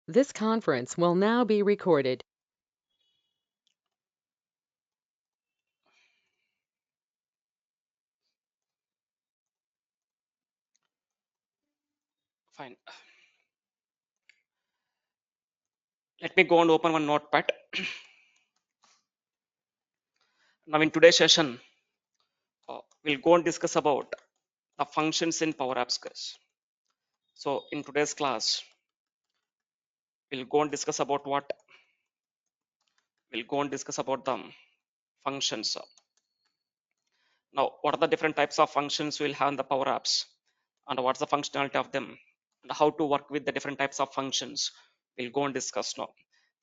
This conference will now be recorded. Fine. Let me go and open one notepad. Now in today's session, we'll go and discuss about the functions in PowerApps, guys. So in today's class, we'll go and discuss about what? We'll go and discuss about the functions. Now, what are the different types of functions we'll have in the PowerApps? And what's the functionality of them? And how to work with the different types of functions? We'll go and discuss now.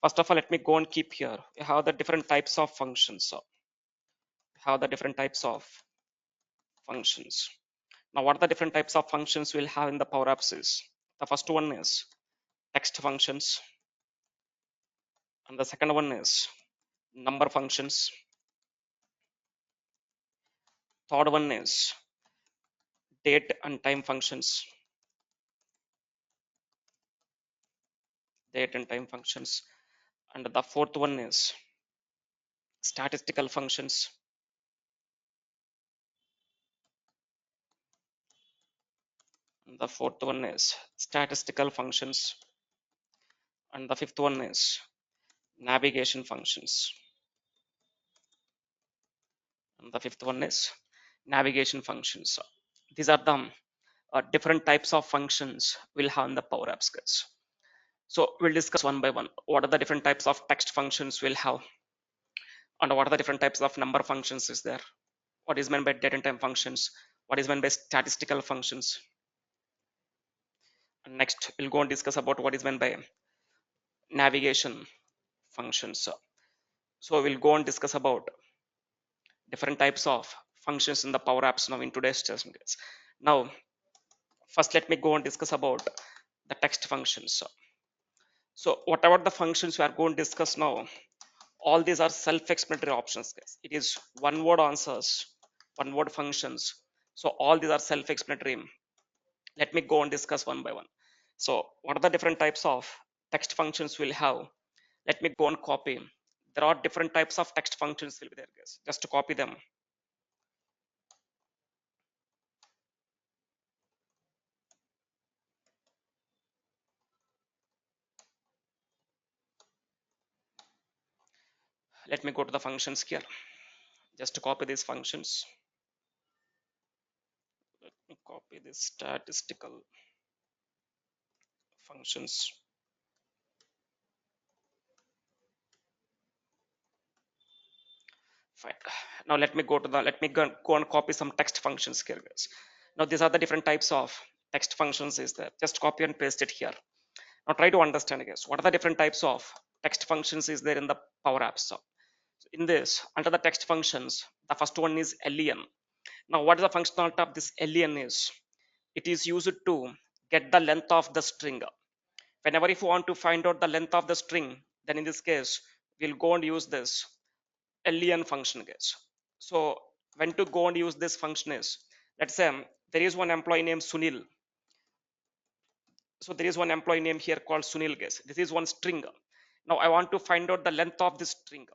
First of all, let me go and keep here. We have the different types of functions. Have the different types of functions. Now, what are the different types of functions we'll have in the Power Apps is? The first one is text functions, and the second one is number functions. Third one is date and time functions. Date and time functions. And the fourth one is statistical functions. And the fourth one is statistical functions. And the fifth one is navigation functions. And the fifth one is navigation functions. These are the different types of functions we'll have in the Power Apps, guys. So we'll discuss one by one. What are the different types of text functions we'll have, and what are the different types of number functions is there? What is meant by date and time functions? What is meant by statistical functions? And next, we'll go and discuss about what is meant by navigation functions. So we'll go and discuss about different types of functions in the Power Apps now in today's session, guys. Now, first let me go and discuss about the text functions. So whatever the functions we are going to discuss now, all these are self-explanatory options, guys. It is one word answers, one word functions. So all these are self-explanatory. Let me go and discuss one by one. So what are the different types of text functions we'll have? Let me go and copy. There are different types of text functions will be there, guys. Just to copy them. Let me go to the functions here. Just to copy these functions. Let me copy this statistical functions. Fine. Now let me go to the go and copy some text functions here, guys. Now these are the different types of text functions is there. Just copy and paste it here. Now try to understand, guys, what are the different types of text functions is there in the Power Apps. So in this, under the text functions, the first one is len. Now what is the functionality of this len is? It is used to get the length of the string. Whenever if you want to find out the length of the string, then in this case, we'll go and use this len function, guys. So when to go and use this function is, let's say there is one employee named Sunil. So there is one employee name here called Sunil, guys. This is one string. Now I want to find out the length of this string.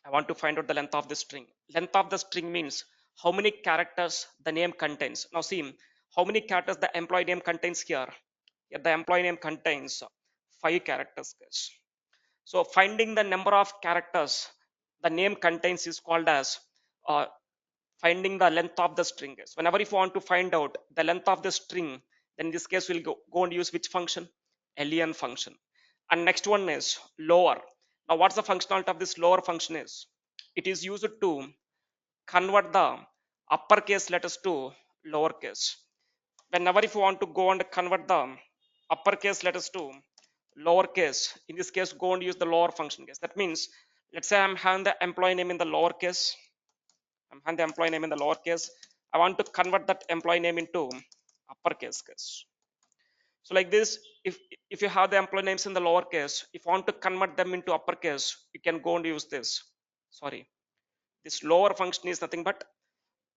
I want to find out the length of the string. Length of the string means how many characters the name contains. Now see how many characters the employee name contains here. Here the employee name contains 5 characters, guys. So finding the number of characters the name contains is called as uh, finding the length of the string is. Whenever if you want to find out the length of the string, then in this case we'll go and use which function? len function. And next one is lower. Now what's the functionality of this lower function is? It is used to convert the uppercase letters to lowercase. Whenever if you want to go and convert the uppercase letters to lowercase, in this case go and use the lower function case. That means let's say I'm having the employee name in the lowercase. I'm having the employee name in the lowercase. I want to convert that employee name into uppercase case. So like this, if you have the employee names in the lowercase, if you want to convert them into uppercase, you can go and use this. Sorry, this lower function is nothing but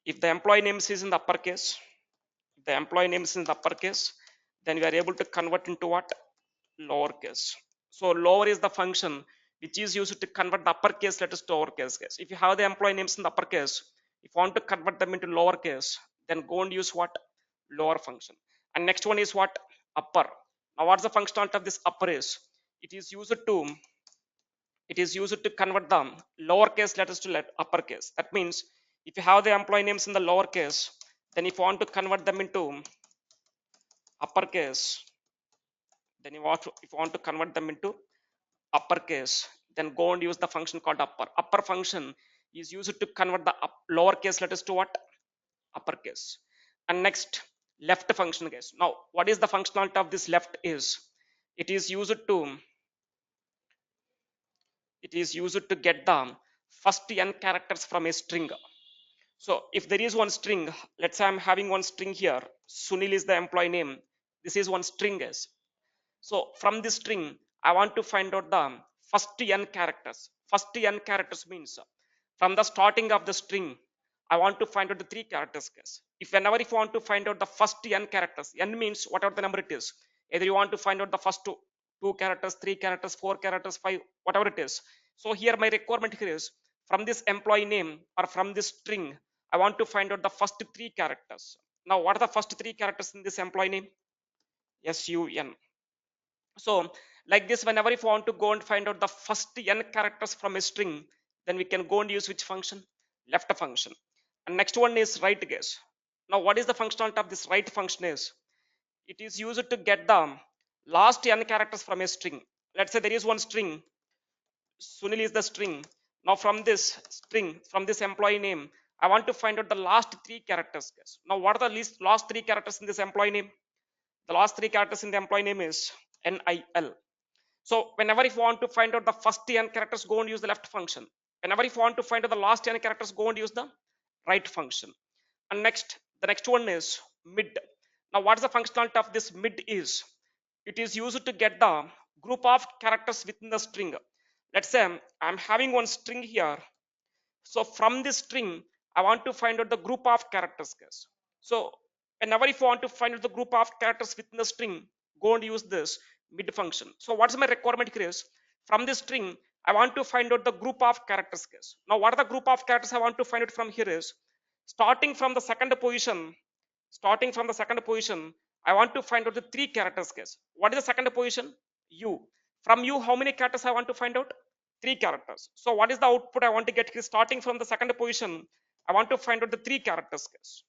if the employee names is in the uppercase, if the employee name is in the uppercase, then we are able to convert into what? lowercase. So lower is the function which is used to convert the uppercase letters to lowercase case. If you have the employee names in the uppercase, if you want to convert them into lowercase, then go and use what? Lower function. And next one is what? Upper. Now what's the functionality of this upper is? It is used to convert the lowercase letters to uppercase. That means if you have the employee names in the lowercase, then if you want to convert them into uppercase, then if you want to convert them into uppercase, then go and use the function called upper. Upper function is used to convert the lowercase letters to what? Uppercase. And next, left function case. Now what is the functionality of this left is? It is used to get the first n characters from a string. So if there is one string, let's say I'm having one string here, Sunil is the employee name, this is one string is. So from this string I want to find out the first n characters. First n characters means from the starting of the string I want to find out the three characters case. If you want to find out the first n characters, n means whatever the number it is, either you want to find out the first two characters, three characters, four characters, five, whatever it is. So here my requirement here is from this employee name or from this string I want to find out the first three characters. Now what are the first three characters in this employee name? Sun. So like this, whenever if you want to go and find out the first n characters from a string, then we can go and use which function? Left function. And next one is right case. Now what is the functionality of this right function is? It is used to get the last n characters from a string. Let's say there is one string, Sunil is the string. Now from this string, from this employee name, I want to find out the last three characters case. Now what are the last three characters in this employee name? The last three characters in the employee name is NIL. So whenever if you want to find out the first n characters, go and use the left function. Whenever if you want to find out the last n characters, go and use the right function. And next, the next one is mid. Now what is the functionality of this mid is? It is used to get the group of characters within the string. Let's say I'm having one string here. So from this string, I want to find out the group of characters case. So whenever if you want to find out the group of characters within the string, go and use this mid function. So what's my requirement here is from this string, I want to find out the group of characters case. Now what are the group of characters I want to find out from here is starting from the second position, I want to find out the three characters case. What is the second position? U. From U, how many characters I want to find out? Three characters. So what is the output I want to get here? Starting from the second position, I want to find out the three characters case.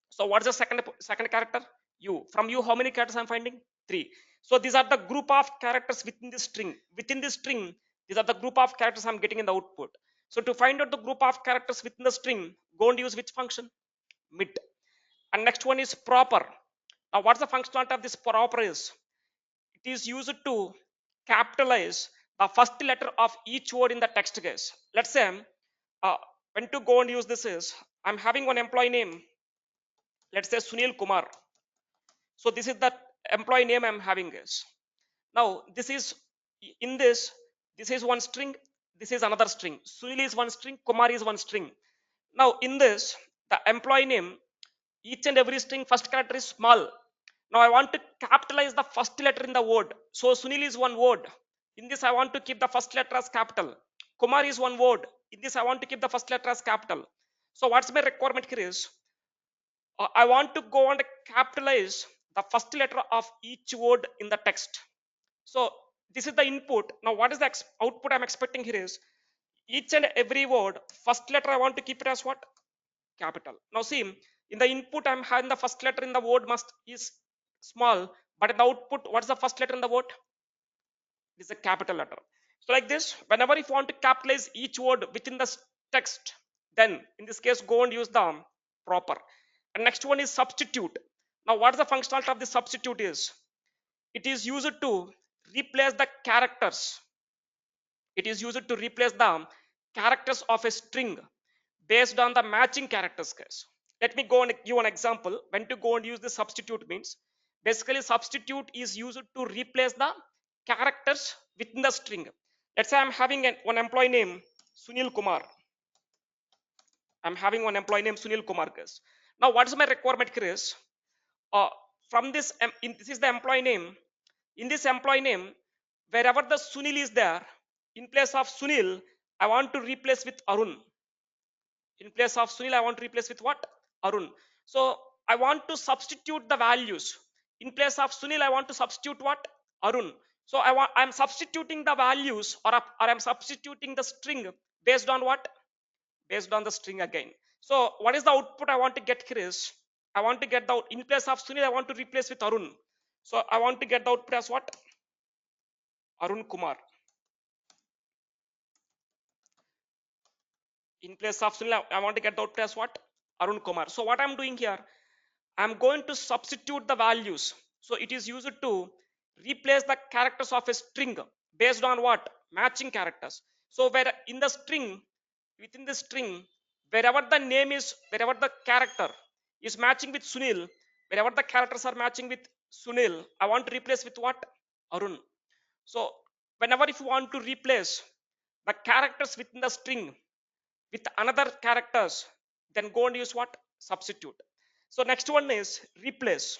So what is the second character? U. From U, how many characters I'm finding? Three. So these are the group of characters within this string. Within this string, these are the group of characters I'm getting in the output. So to find out the group of characters within the string, go and use which function? Mid. And next one is proper. Now what's the functionality of this proper is? It is used to capitalize the first letter of each word in the text case. Let's say when to go and use this is I'm having one employee name, let's say Sunil Kumar. So this is the employee name I'm having is. Now this is in this is one string, this is another string. Sunil is one string, Kumar is one string. Now in this, the employee name, each and every string first character is small. Now I want to capitalize the first letter in the word. So Sunil is one word. In this I want to keep the first letter as capital. Kumar is one word. In this I want to keep the first letter as capital. So what's my requirement here is I want to go and capitalize the first letter of each word in the text. So this is the input. Now what is the output I'm expecting here is each and every word first letter I want to keep it as what? Capital. Now see, in the input I'm having the first letter in the word must is small, but in the output what's the first letter in the word? It is a capital letter. So like this, whenever if you want to capitalize each word within the text, then in this case go and use the proper. And next one is substitute. Now what is the functionality of the substitute is? It is used to replace the characters. It is used to replace the characters of a string based on the matching characters case. Let me go and give an example. When to go and use the substitute means basically substitute is used to replace the characters within the string. Let's say I'm having one employee name Sunil Kumar. I'm having one employee name Sunil Kumar case. Now what is my requirement here is from this this is the employee name. In this employee name, wherever the Sunil is there, in place of Sunil I want to replace with Arun. In place of Sunil I want to replace with what? Arun. So I want to substitute the values. In place of Sunil I want to substitute what? Arun. So I'm substituting the values, or I'm substituting the string based on what? Based on the string again. So what is the output I want to get here is, I want to get the, in place of Sunil I want to replace with Arun. So I want to get the output as what? Arun Kumar. In place of Sunil I want to get the output as what? Arun Kumar. So what I'm doing here, I'm going to substitute the values. So it is used to replace the characters of a string based on what? Matching characters. So where in the string, within the string, wherever the name is, wherever the character is matching with Sunil, wherever the characters are matching with Sunil, I want to replace with what? Arun. So whenever if you want to replace the characters within the string with another characters, then go and use what? Substitute. So next one is replace.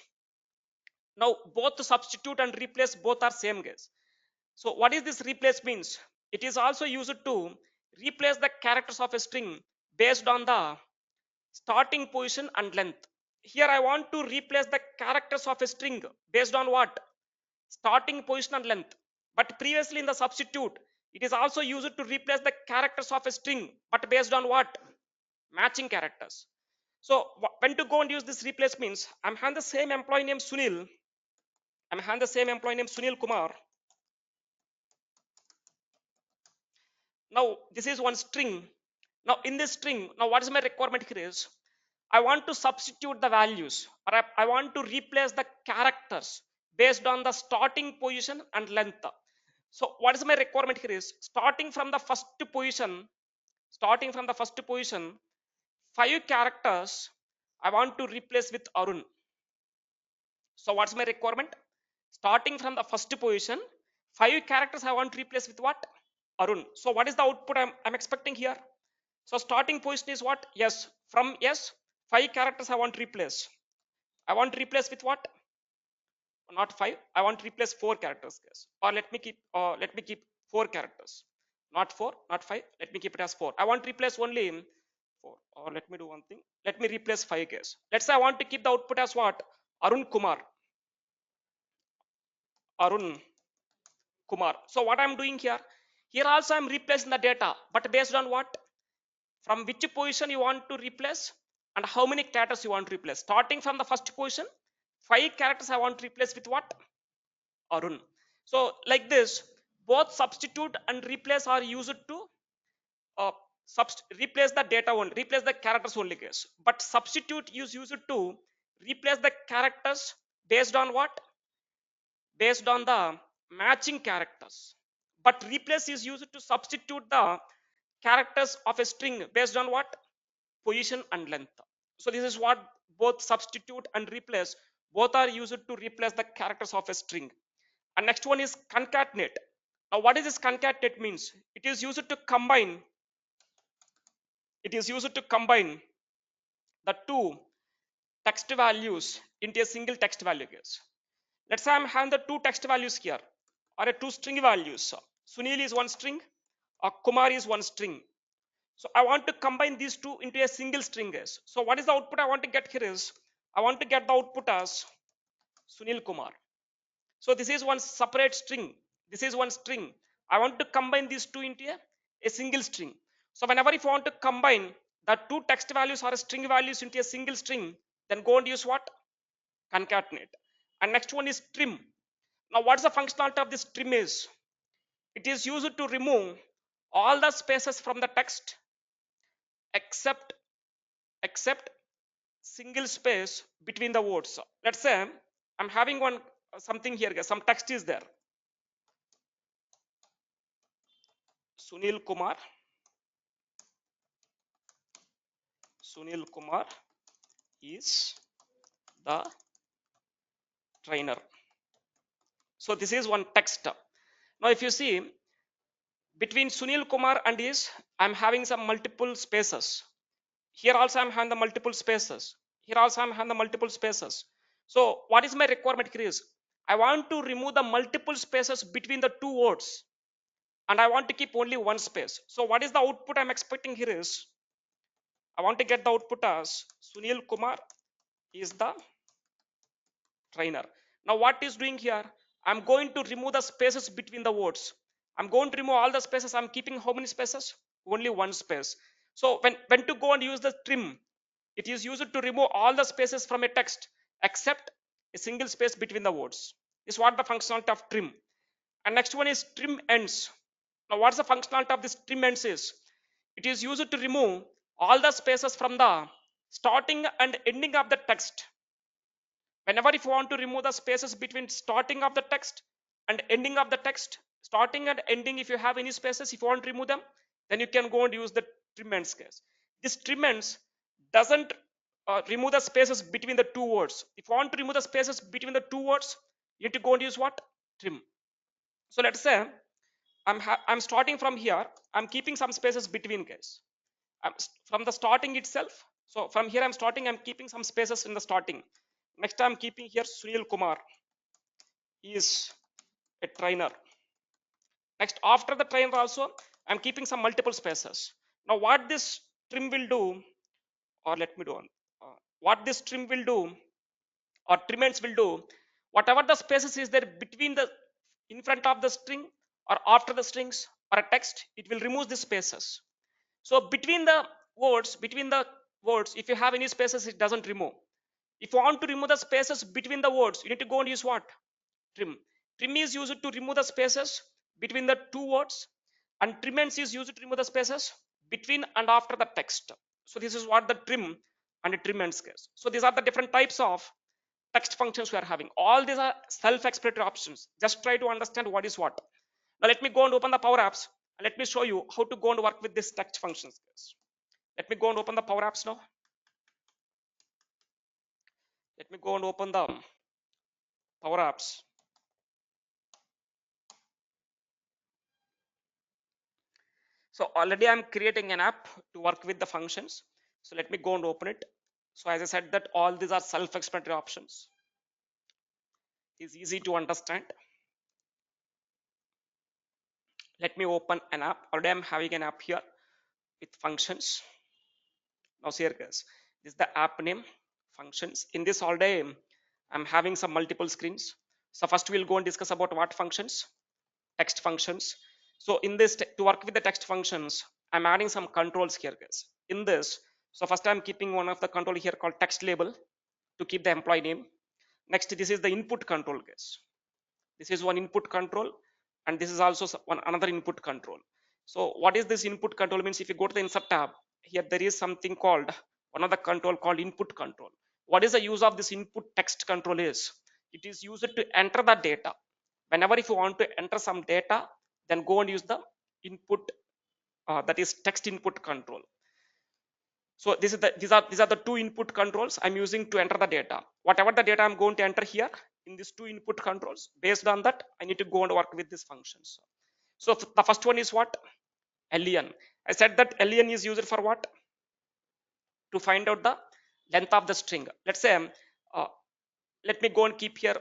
Now both substitute and replace both are same guys. So what is this replace means? It is also used to replace the characters of a string based on the starting position and length. Here I want to replace the characters of a string based on what? Starting position and length. But previously in the substitute, it is also used to replace the characters of a string, but based on what? Matching characters. So when to go and use this replace means, I'm having the same employee name Sunil. I'm having the same employee name Sunil Kumar. Now this is one string. Now in this string, now what is my requirement here is, I want to substitute the values, or I want to replace the characters based on the starting position and length. So what is my requirement here is, starting from the first position, 5 characters I want to replace with Arun. So what's my requirement? Starting from the first position, 5 characters I want to replace with what? Arun. So what is the output I'm expecting here? So starting position is what? Yes. From yes, 5 characters I want to replace. I want to replace with what? Not 5. I want to replace 4 characters. Yes. Or let me keep 4 characters. Not 4, not 5. Let me keep it as 4. I want to replace only 4. Or let me do one thing. Let me replace 5 guys. Let's say I want to keep the output as what? Arun Kumar. Arun Kumar. So what I'm doing here? Here also I'm replacing the data, but based on what? From which position you want to replace and how many characters you want to replace. Starting from the first position, 5 characters I want to replace with what? Arun. So like this, both substitute and replace are used to uh, replace the data only, replace the characters only case. But substitute is used to replace the characters based on what? Based on the matching characters. But replace is used to substitute the characters of a string based on what? Position and length. So this is what both substitute and replace, both are used to replace the characters of a string. And next one is concatenate. Now what is this concatenate means? It is used to combine, the two text values into a single text value case. Let's say I'm having the two text values here, or a two string values. Sunil is one string, or Kumar is one string. So I want to combine these two into a single string case. So what is the output I want to get here is, I want to get the output as Sunil Kumar. So this is one separate string. This is one string. I want to combine these two into a single string. So whenever if I want to combine the two text values or string values into a single string, then go and use what? Concatenate. And next one is trim. Now what's the functionality of this trim is? It is used to remove all the spaces from the text except single space between the words. Let's say I'm having one something here, some text is there. Sunil Kumar. Sunil Kumar is the trainer. So this is one text. Now if you see, between Sunil Kumar and his, I'm having some multiple spaces. Here also I'm having the multiple spaces. Here also I'm having the multiple spaces. So what is my requirement here is, I want to remove the multiple spaces between the two words, and I want to keep only one space. So what is the output I'm expecting here is, I want to get the output as Sunil Kumar is the trainer. Now what is doing here? I'm going to remove the spaces between the words. I'm going to remove all the spaces. I'm keeping how many spaces? Only one space. So when to go and use the trim, it is used to remove all the spaces from a text except a single space between the words. This is what the functionality of trim. And next one is trim ends. Now what's the functionality of this trim ends is, it is used to remove all the spaces from the starting and ending of the text. Whenever if you want to remove the spaces between starting of the text and ending of the text, starting and ending, if you have any spaces, if you want to remove them, then you can go and use the trim ends case. This trim ends doesn't remove the spaces between the two words. If you want to remove the spaces between the two words, you need to go and use what? Trim. So let's say I'm starting from here. I'm keeping some spaces between case. From the starting itself. So from here I'm starting. I'm keeping some spaces in the starting. Next I'm keeping here Sunil Kumar is a trainer. Next after the trainer also I'm keeping some multiple spaces. Now what this trim will do, or let me do on what this trim will do, or trimends will do, whatever the spaces is there between the in front of the string or after the strings or a text, it will remove the spaces. So between the words, if you have any spaces, it doesn't remove. If you want to remove the spaces between the words, you need to go and use what? Trim. Trim is used to remove the spaces between the two words, and trimends is used to remove the spaces between and after the text. So this is what the trim and the trimends case. So these are the different types of text functions we are having. All these are self-explanatory options. Just try to understand what is what. Now let me go and open the Power Apps and let me show you how to go and work with this text functions. Let me go and open the Power Apps now. Let me go and open the Power Apps. So already I'm creating an app to work with the functions. So let me go and open it. So as I said that all these are self-explanatory options. It's easy to understand. Let me open an app. Already I'm having an app here with functions. Now here guys, this is the app name, functions. In this all day I'm having some multiple screens. So first we'll go and discuss about what functions, text functions. So in this, to work with the text functions, I'm adding some controls here guys. In this, so first I'm keeping one of the control here called text label to keep the employee name. Next, this is the input control guys. This is one input control, and this is also one another input control. So what is this input control means? If you go to the insert tab, here there is something called one of the control called input control. What is the use of this input text control is? It is used to enter the data. Whenever if you want to enter some data, then go and use the input, that is text input control. So these are the two input controls I'm using to enter the data. Whatever the data I'm going to enter here in these two input controls, based on that, I need to go and work with these functions. So the first one is what? len. I said that len is used for what? To find out the length of the string. Let's say uh, let me go and keep here.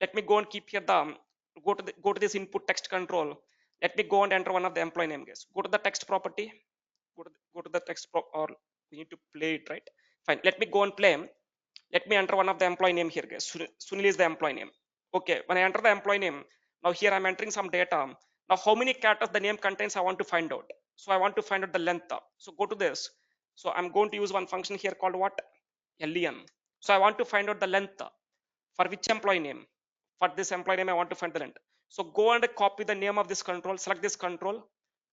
Let me go and keep here the go to this input text control. Let me go and enter one of the employee name guys. Go to the text property. Go to the text or we need to play it, right? Fine. Let me go and play. Let me enter one of the employee name here guys. Sunil is the employee name. Okay, when I enter the employee name, now here I'm entering some data. Now how many characters the name contains, I want to find out. So I want to find out the length. So go to this. So I'm going to use one function here called what? len. So I want to find out the length for which employee name. For this employee name I want to find the length. So go and copy the name of this control. Select this control,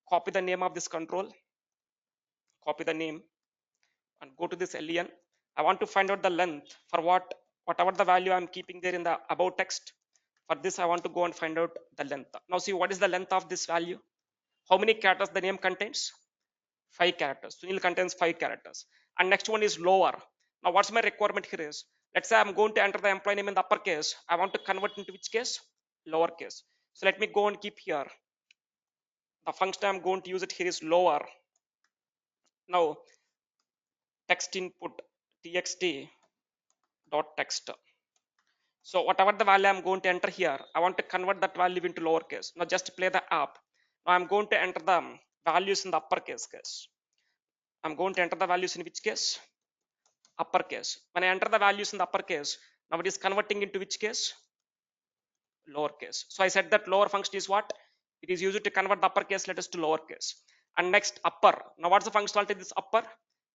copy the name of this control, copy the name, and go to this len. I want to find out the length for whatever the value I'm keeping there in the above text. For this I want to go and find out the length. Now see what is the length of this value. How many characters the name contains? 5 characters. Sunil contains 5 characters. And next one is lower. Now what's my requirement here is, let's say I'm going to enter the employee name in the uppercase. I want to convert into which case? Lowercase. So let me go and keep here. The function I'm going to use it here is lower. Now text input txt dot text. So whatever the value I'm going to enter here, I want to convert that value into lowercase. Now just play the app. Now I'm going to enter the values in the uppercase case. I'm going to enter the values in which case? Uppercase. When I enter the values in the uppercase, now it is converting into which case? Lowercase. So I said that lower function is what? It is used to convert the uppercase letters to lowercase. And next upper. Now what's the functionality of this upper?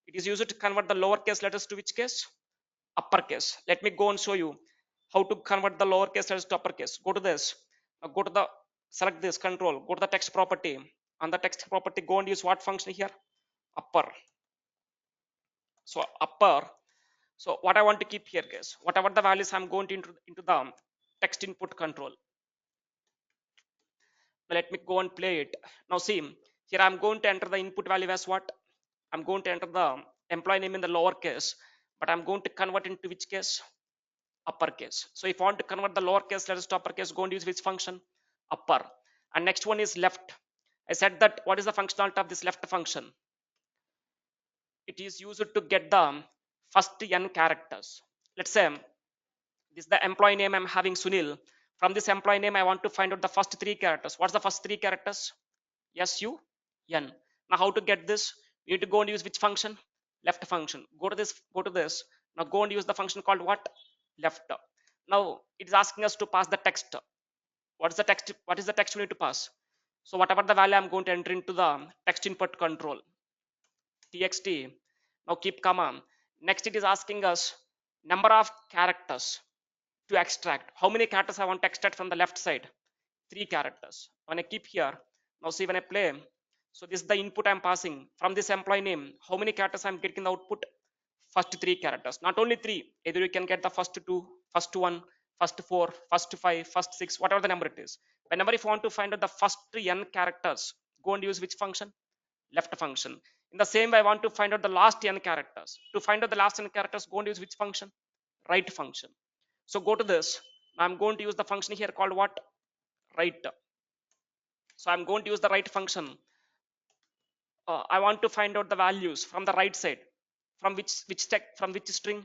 It is used to convert the lowercase letters to which case? Uppercase. Let me go and show you how to convert the lowercase letters to uppercase. Go to this. Go to the select this control. Go to the text property. On the text property, go and use what function here? Upper. So upper. So what I want to keep here, guys, whatever the values I'm going to into the text input control. Now let me go and play it. Now see, here I'm going to enter the input value as what? I'm going to enter the employee name in the lower case, but I'm going to convert into which case? Uppercase. So if I want to convert the lowercase letters to uppercase, go and use which function? Upper. And next one is left. I said that what is the functionality of this left function? It is used to get the first n characters. Let's say this is the employee name I'm having Sunil. From this employee name, I want to find out the first three characters. What's the first three characters? SUN. Now how to get this? You need to go and use which function? Left function. Go to this, go to this. Now go and use the function called what? Left. Now it is asking us to pass the text. What is the text? What is the text we need to pass? So whatever the value I'm going to enter into the text input control. TXT. Now keep comma. Next it is asking us number of characters to extract. How many characters I want to extract from the left side? 3 characters. When I keep here, now see when I play, so this is the input I'm passing from this employee name. How many characters I'm getting the output? First 3 characters. Not only 3, either you can get the first 2, first 1, first 4, first 5, first 6, whatever the number it is. Whenever if you want to find out the first n characters, go and use which function? Left function. In the same way, I want to find out the last n characters. To find out the last n characters, go and use which function? Right function. So go to this. I'm going to use the function here called what? Right. So I'm going to use the right function. I want to find out the values from the right side. From from which string?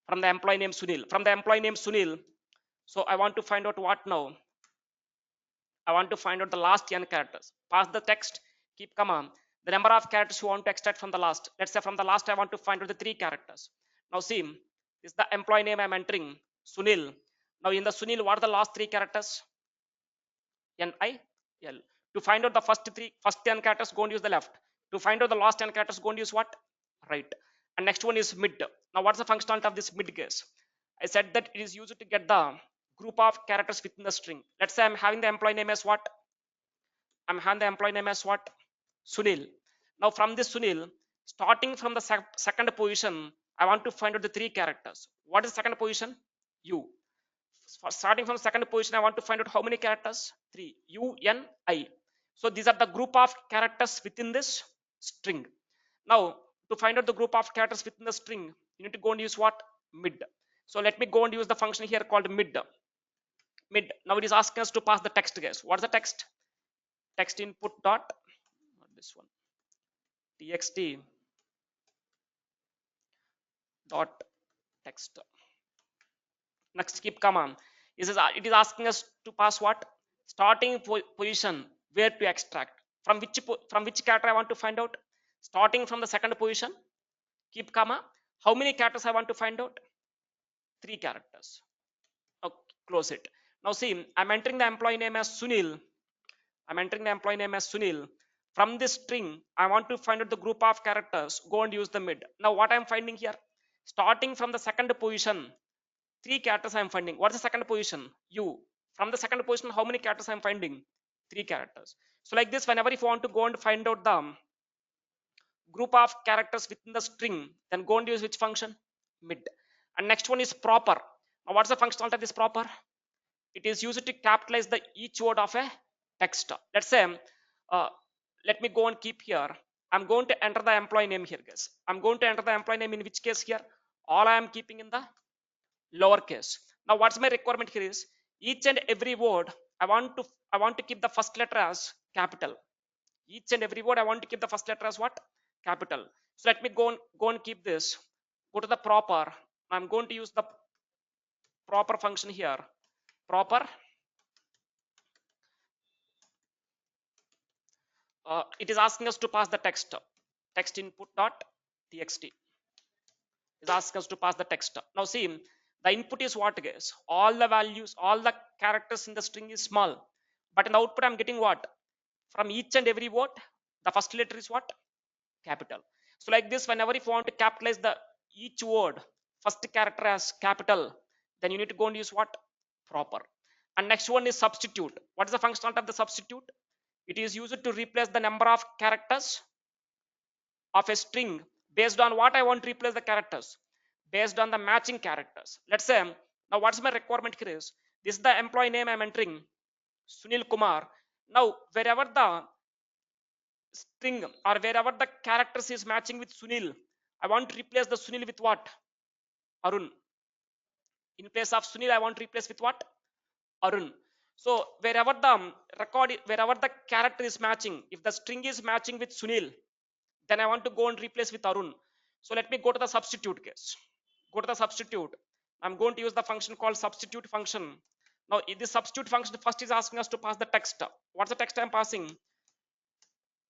From the employee name Sunil. From the employee name Sunil. So I want to find out what now? I want to find out the last n characters. Pass the text. Keep comma. The number of characters you want to extract from the last. Let's say from the last I want to find out the 3 characters. Now see, this is the employee name I'm entering. Sunil. Now in the Sunil, what are the last 3 characters? NIL. To find out the first 10 characters, go and use the left. To find out the last 10 characters, go and use what? Right. And next one is mid. Now what's the functionality of this mid case? I said that it is used to get the group of characters within the string. Let's say I'm having the employee name as what? I'm having the employee name as what? Sunil. Now from this Sunil, starting from the second position, I want to find out the 3 characters. What is second position? U. Starting from second position, I want to find out how many characters? 3. UNI. So these are the group of characters within this string. Now to find out the group of characters within the string, you need to go and use what? Mid. So let me go and use the function here called mid. Mid. Now it is asking us to pass the text, guys. What's the text? Text input dot, not this one, txt dot text. Next keep comma. It is asking us to pass what? Starting position, where to extract. From which character I want to find out? Starting from the second position, keep comma. How many characters I want to find out? 3 characters. Okay, close it. Now see, I'm entering the employee name as Sunil. I'm entering the employee name as Sunil. From this string, I want to find out the group of characters. Go and use the mid. Now what I'm finding here? Starting from the second position, 3 characters I'm finding. What's the second position? U. From the second position, how many characters I'm finding? 3 characters. So like this, whenever if you want to go and find out the group of characters within the string, then go and use which function? Mid. And next one is proper. Now what's the functionality of this proper? It is used to capitalize the each word of a text. Let's say, uh, let me go and keep here. I'm going to enter the employee name here, guys. I'm going to enter the employee name in which case here? All I am keeping in the lowercase. Now what's my requirement here is each and every word I want to keep the first letter as capital. Each and every word I want to keep the first letter as what? Capital. So let me go and keep this. Go to the proper. I'm going to use the proper function here. Proper, it is asking us to pass the text input dot txt is asking us to pass the text. Now see, the input is what, guys? All the values, all the characters in the string is small, but in the output I'm getting what? From each and every word, the first letter is what? Capital. So like this, whenever if you want to capitalize the each word, first character as capital, then you need to go and use what? Proper. And next one is substitute. What is the functionality of the substitute? It is used to replace the number of characters of a string based on what I want to replace the characters, based on the matching characters. Let's say, now what's my requirement here is, this is the employee name I'm entering, Sunil Kumar. Now wherever the string or wherever the characters is matching with Sunil, I want to replace the Sunil with what? Arun. In place of Sunil, I want to replace with what? Arun. So wherever the wherever the character is matching, if the string is matching with Sunil, then I want to go and replace with Arun. So let me go to the substitute case. Go to the substitute. I'm going to use the function called substitute function. Now in this substitute function, first is asking us to pass the text. What's the text I'm passing?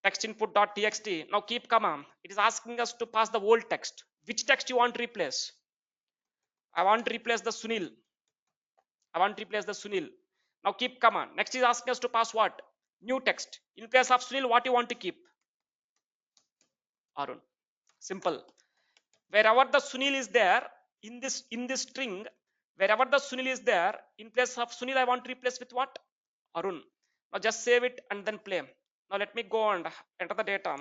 Text input dot txt. Now keep comma. It is asking us to pass the old text. Which text you want to replace? I want to replace the Sunil. I want to replace the Sunil. Now keep comma. Next is asking us to pass what? New text. In place of Sunil, what you want to keep? Arun. Simple. Wherever the Sunil is there in this string, wherever the Sunil is there, in place of Sunil, I want to replace with what? Arun. Now just save it and then play. Now let me go and enter the data.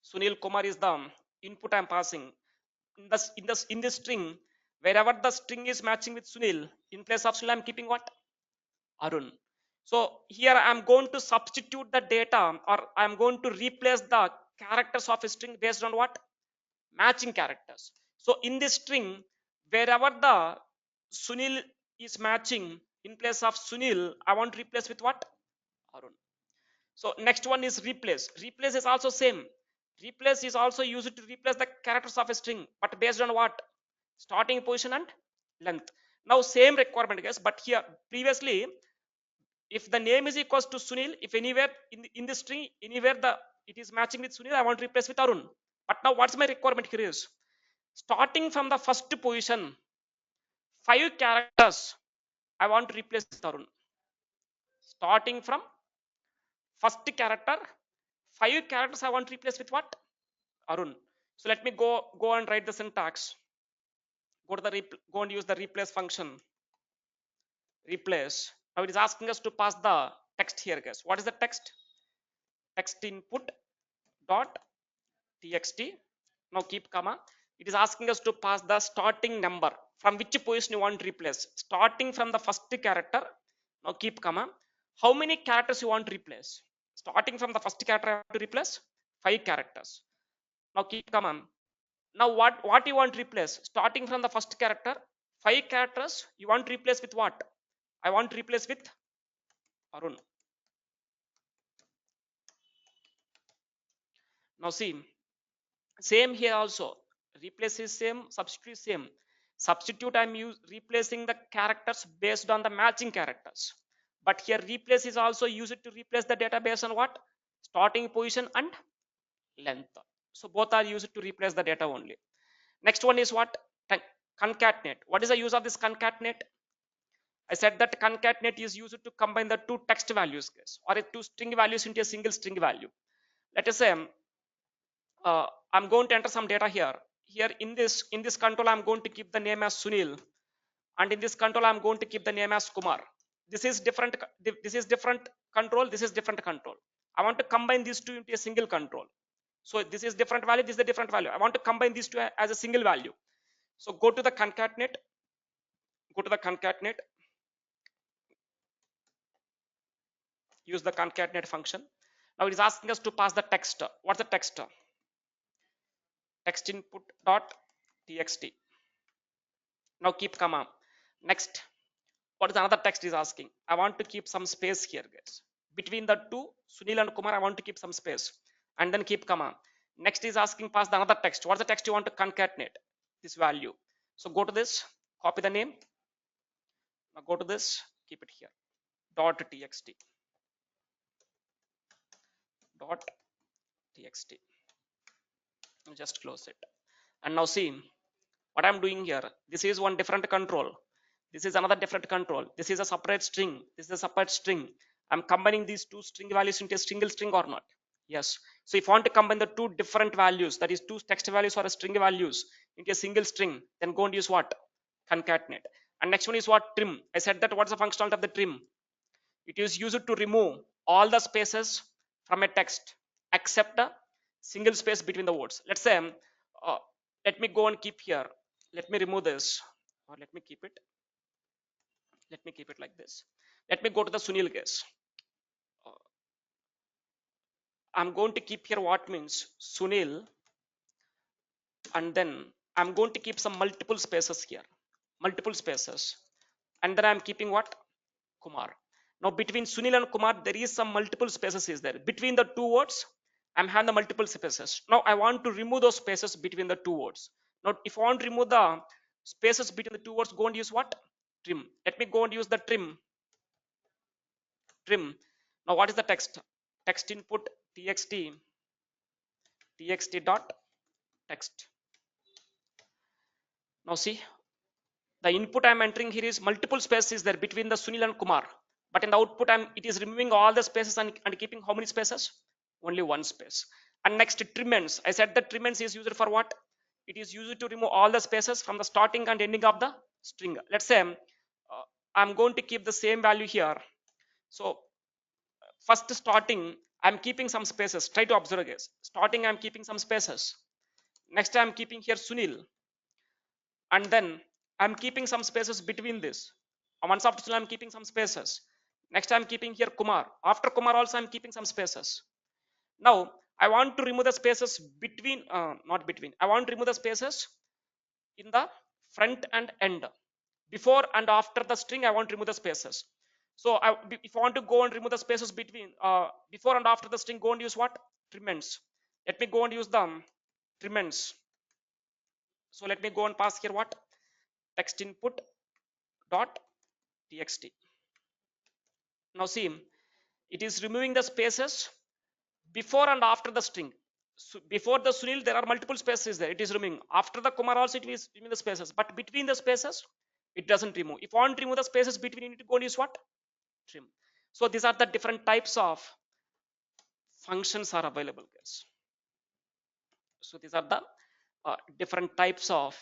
Sunil Kumar is the input I'm passing. In this string, wherever the string is matching with Sunil, in place of Sunil, I'm keeping what? Arun. So here I'm going to substitute the data, or I'm going to replace the characters of a string based on what? Matching characters. So in this string, wherever the Sunil is matching, in place of Sunil, I want to replace with what? Arun. So next one is replace. Replace is also same. Replace is also used to replace the characters of a string, but based on what? Starting position and length. Now same requirement, guys, but here previously, if the name is equals to Sunil, if anywhere in the string, anywhere it is matching with Sunil, I want to replace with Arun. But now what's my requirement here is, starting from the first position, 5 characters I want to replace with Arun. Starting from first character, 5 characters I want to replace with what? Arun. So let me go and write the syntax. Go and use the replace function. Replace. Now it is asking us to pass the text here, guys. What is the text? Text input dot txt. Now keep comma. It is asking us to pass the starting number. From which position you want to replace? Starting from the first character. Now keep comma. How many characters you want to replace? Starting from the first character, I want to replace 5 characters. Now keep comma. Now what you want to replace? Starting from the first character, 5 characters you want to replace with what? I want to replace with Arun. Now see, same here also. Replace is same, substitute is same. Substitute I'm replacing the characters based on the matching characters. But here replace is also used to replace the data based on what? Starting position and length. So both are used to replace the data only. Next one is what? Concatenate. What is the use of this concatenate? I said that concatenate is used to combine the 2 text values, or 2 string values into a single string value. Let us say I'm going to enter some data here. Here in this control, I'm going to keep the name as Sunil, and in this control, I'm going to keep the name as Kumar. This is different. This is different control. This is different control. I want to combine these two into a single control. So this is different value. This is a different value. I want to combine these two as a single value. So go to the concatenate. Go to the concatenate. Use the concatenate function. Now it is asking us to pass the text. What's the text? Text input dot txt. Now keep comma. Next, what is another text is asking? I want to keep some space here, guys. Between the two, Sunil and Kumar, I want to keep some space, and then keep comma. Next is asking pass the another text. What's the text you want to concatenate? This value. So go to this, copy the name. Now go to this, keep it here. Dot txt. Dot txt. Just close it. And now see what I'm doing here. This is one different control. This is another different control. This is a separate string. This is a separate string. I'm combining these two string values into a single string or not? Yes. So if I want to combine the two different values, that is two text values or a string values into a single string, then go and use what? Concatenate. And next one is what? Trim. I said that what's the functionality of the trim? It is used to remove all the spaces from a text except a single space between the words. Let's say, uh, let me go and keep here. Let me remove this, or let me keep it. Let me keep it like this. Let me go to the Sunil case. Uh, I'm going to keep here what means Sunil, and then I'm going to keep some multiple spaces here. Multiple spaces. And then I'm keeping what? Kumar. Now between Sunil and Kumar, there is some multiple spaces is there. Between the two words, I'm having the multiple spaces. Now I want to remove those spaces between the two words. Now if I want to remove the spaces between the two words, go and use what? Trim. Let me go and use the trim. Trim. Now what is the text? Text input txt txt dot text. Now see, the input I'm entering here is multiple spaces there between the Sunil and Kumar. But in the output, it is removing all the spaces and keeping how many spaces? Only one space. And next, trimends. I said that trimends is used for what? It is used to remove all the spaces from the starting and ending of the string. Let's say I'm going to keep the same value here. So first starting, I'm keeping some spaces. Try to observe this. Starting, I'm keeping some spaces. Next, I'm keeping here Sunil, and then I'm keeping some spaces between this. Once after Sunil, I'm keeping some spaces. Next, I'm keeping here Kumar. After Kumar, also I'm keeping some spaces. Now, I want to remove the spaces between, not between. I want to remove the spaces in the front and end. Before and after the string, I want to remove the spaces. So, if I want to go and remove the spaces between before and after the string, go and use what? Trimends. Let me go and use the trimends. So let me go and pass here what? Text input dot txt. Now see, it is removing the spaces before and after the string. So before the Sunil, there are multiple spaces there. It is removing. After the Kumar also, it is removing the spaces. But between the spaces, it doesn't remove. If I want to remove the spaces between, you need to go and use what? Trim. So these are the different types of functions are available, guys. So these are the different types of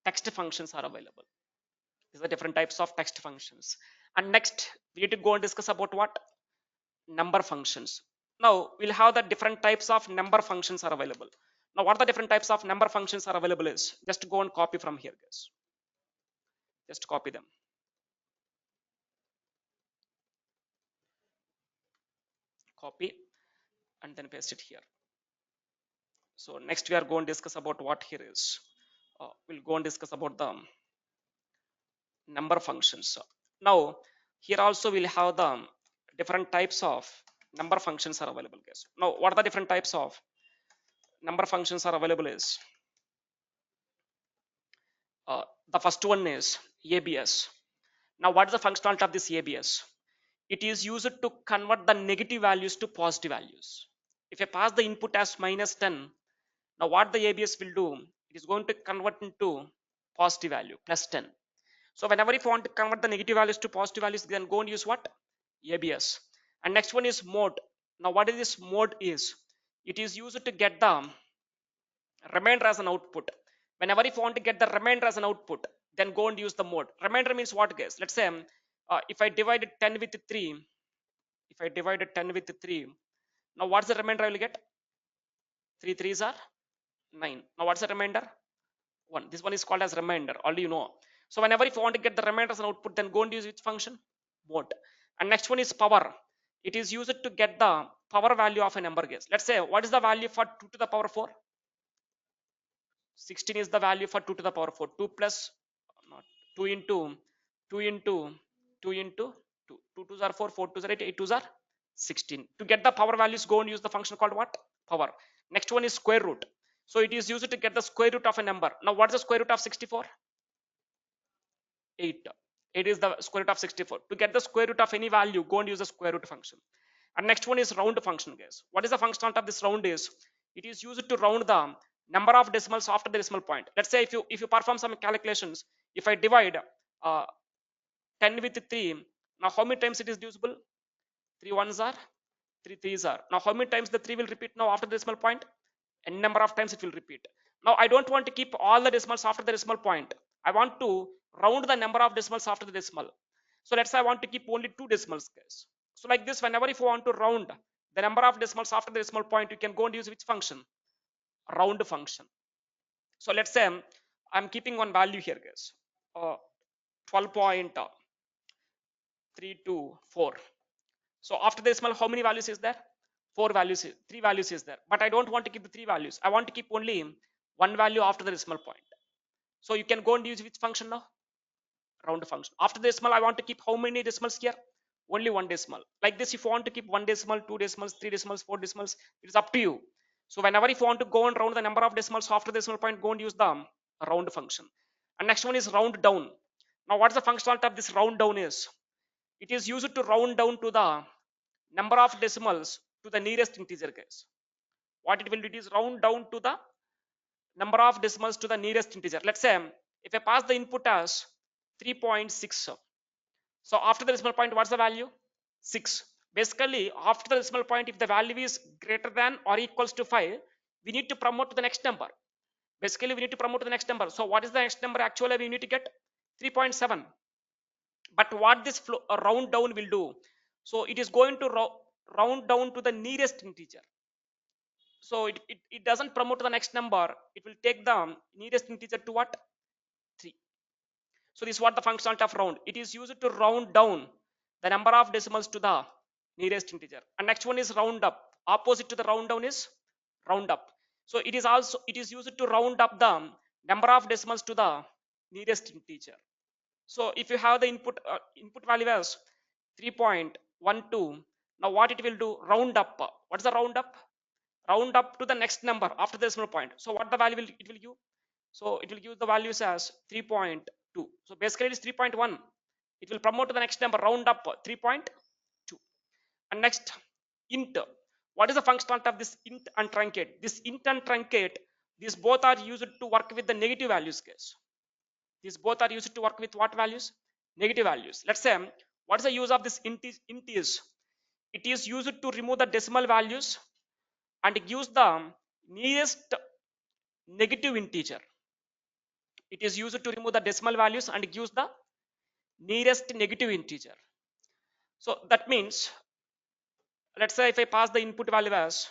text functions are available. These are different types of text functions. And next, we need to go and discuss about what? Number functions. Now we'll have the different types of number functions are available. Now what the different types of number functions are available is, just go and copy from here, guys. Just copy them. Copy and then paste it here. So next we are going to discuss about what here is. We'll go and discuss about the number functions. Now here also we'll have the different types of number functions are available, guys. Now what are the different types of number functions are available is, the first one is ABS. Now what is the functionality of this ABS? It is used to convert the negative values to positive values. If I pass the input as -10, now what the ABS will do, it is going to convert into positive value +10. So whenever if you want to convert the negative values to positive values, then go and use what? ABS. And next one is mode. Now what is this mode is? It is used to get the remainder as an output. Whenever if you want to get the remainder as an output, then go and use the mode. Remainder means what, guys? Let's say if I divided 10 with 3, if I divided 10 with 3, now what's the remainder I will get? 3 threes are 9. Now what's the remainder? 1. This one is called as remainder, already you know. So whenever if you want to get the remainder as an output, then go and use which function? Mode. And next one is power. It is used to get the power value of a number, guys. Let's say what is the value for 2 to the power 4? 16 is the value for 2 to the power 4. 2 plus not 2 into 2 into 2 into 2. 2 twos are 4, 4 twos are 8, 8 twos are 16. To get the power values, go and use the function called what? Power. Next one is square root. So it is used to get the square root of a number. Now what is the square root of 64? 8. 8 is the square root of 64. To get the square root of any value, go and use the square root function. And next one is round function, guys. What is the function of this round is? It is used to round the number of decimals after the decimal point. Let's say if you perform some calculations, if I divide uh, 10 with 3, now how many times it is divisible? 3 ones are, 3 threes are. Now how many times the 3 will repeat now after the decimal point? N number of times it will repeat. Now I don't want to keep all the decimals after the decimal point. I want to round the number of decimals after the decimal. So let's say I want to keep only 2 decimals, guys. So like this, whenever if you want to round the number of decimals after the decimal point, you can go and use which function? Round function. So let's say I'm keeping one value here, guys. 12.324. So after the decimal, how many values is there? 4 values, 3 values is there. But I don't want to keep the 3 values. I want to keep only one value after the decimal point. So you can go and use which function now? Round function. After the decimal, I want to keep how many decimals here? Only one decimal. Like this, if you want to keep one decimal, two decimals, three decimals, four decimals, it is up to you. So whenever if you want to go and round the number of decimals after the decimal point, go and use the round function. And next one is round down. Now what's the functionality of this round down is? It is used to round down to the number of decimals to the nearest integer, guys. What it will do, it is round down to the number of decimals to the nearest integer. Let's say if I pass the input as 3.6, so after the decimal point, what's the value? 6. Basically, after the decimal point, if the value is greater than or equals to 5, we need to promote to the next number. Basically, we need to promote to the next number. So what is the next number? Actually, we need to get 3.7. But what this round down will do? So it is going to round down to the nearest integer. So it doesn't promote to the next number. It will take the nearest integer to what? 3. So this is what the functionality of round. It is used to round down the number of decimals to the nearest integer. And next one is round up. Opposite to the round down is round up. So it is used to round up the number of decimals to the nearest integer. So if you have the input value as 3.12, now what it will do? Round up. What's the round up? Round up to the next number after the decimal point. So what the value will it will give? So it will give the values as 3.2. So basically it is 3.1. It will promote to the next number, round up 3.2. And next, int. What is the functionality of this int and truncate? This int and truncate, these both are used to work with the negative values, guys. These both are used to work with what values? Negative values. Let's say, what is the use of this int is? It is used to remove the decimal values and gives the nearest negative integer. It is used to remove the decimal values and gives the nearest negative integer. So that means, let's say if I pass the input value as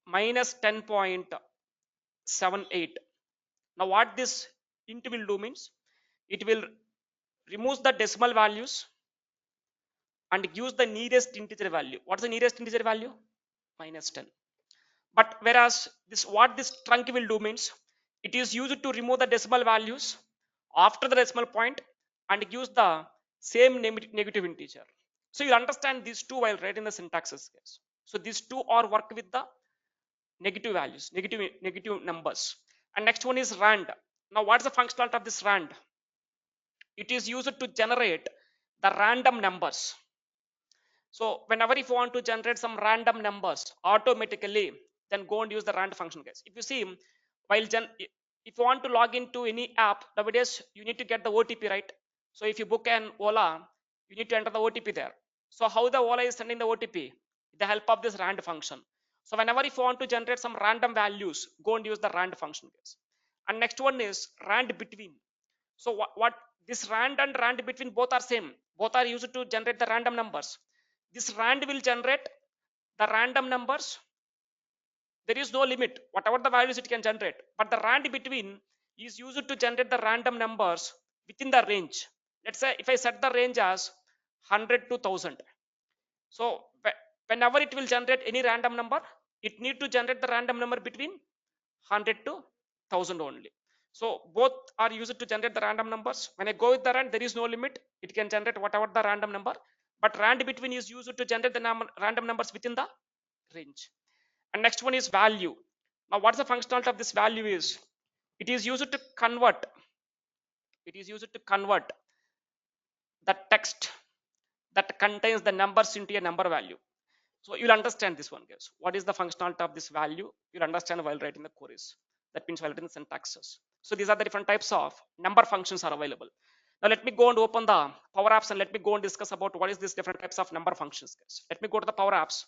minus 10.78. Now what this int will do means, it will remove the decimal values and gives the nearest integer value. What's the nearest integer value? Minus 10. But whereas what this trunc will do means, it is used to remove the decimal values after the decimal point and gives the same negative integer. So you understand these two while writing the syntaxes, guys. So these two are work with the negative values, negative numbers. And next one is rand. Now what's the functionality of this rand? It is used to generate the random numbers. So whenever if you want to generate some random numbers automatically, then go and use the rand function, guys. If you see, while if you want to log into any app nowadays, you need to get the OTP, right? So if you book an Ola, you need to enter the OTP there. So how the Ola is sending the OTP? With the help of this rand function. So whenever if you want to generate some random values, go and use the rand function, guys. And next one is rand between. So what this rand and rand between both are same. Both are used to generate the random numbers. This rand will generate the random numbers. There is no limit, whatever the values it can generate. But the rand between is used to generate the random numbers within the range. Let's say if I set the range as 100 to 1000. So whenever it will generate any random number, it need to generate the random number between 100 to 1000 only. So both are used to generate the random numbers. When I go with the rand, there is no limit. It can generate whatever the random number. But rand between is used to generate the random numbers within the range. And next one is value. Now what's the functionality of this value is? It is used to convert It is used to convert the text that contains the numbers into a number value. So you'll understand this one, guys. What is the functionality of this value? You'll understand while writing the queries. That means while writing the syntaxes. So these are the different types of number functions are available. Now let me go and open the Power Apps and let me go and discuss about what is these different types of number functions, guys. Let me go to the Power Apps.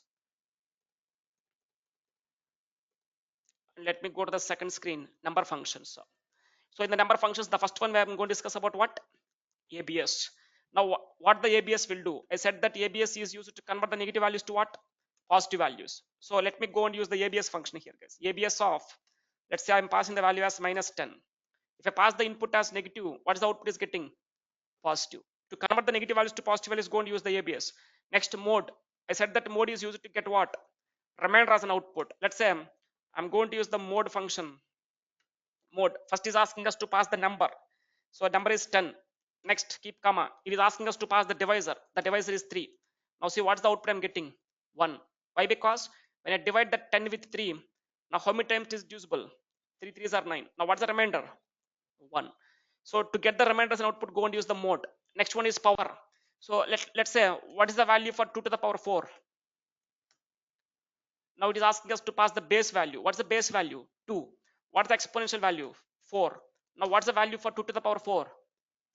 Let me go to the second screen, number functions. So in the number functions, the first one we are going to discuss about what? ABS. Now what the ABS will do? I said that ABS is used to convert the negative values to what? Positive values. So let me go and use the ABS function here, guys. ABS of, let's say I'm passing the value as -10. If I pass the input as negative, what is the output is getting? Positive. To convert the negative values to positive values, go and use the ABS. Next, mode. I said that mode is used to get what? Remainder as an output. Let's say I'm going to use the mode function. Mode first is asking us to pass the number, so number is 10. Next, keep comma, it is asking us to pass the divisor is 3. Now see what's the output I'm getting? 1. Why? Because when I divide the 10 with 3, now how many times it is divisible? 3 3s are 9. Now what's the remainder? 1. So to get the remainder as an output, go and use the mode. Next one is power. So let's say what is the value for 2 to the power 4? Now it is asking us to pass the base value. What's the base value? 2. What's the exponential value? 4. Now what's the value for 2 to the power 4?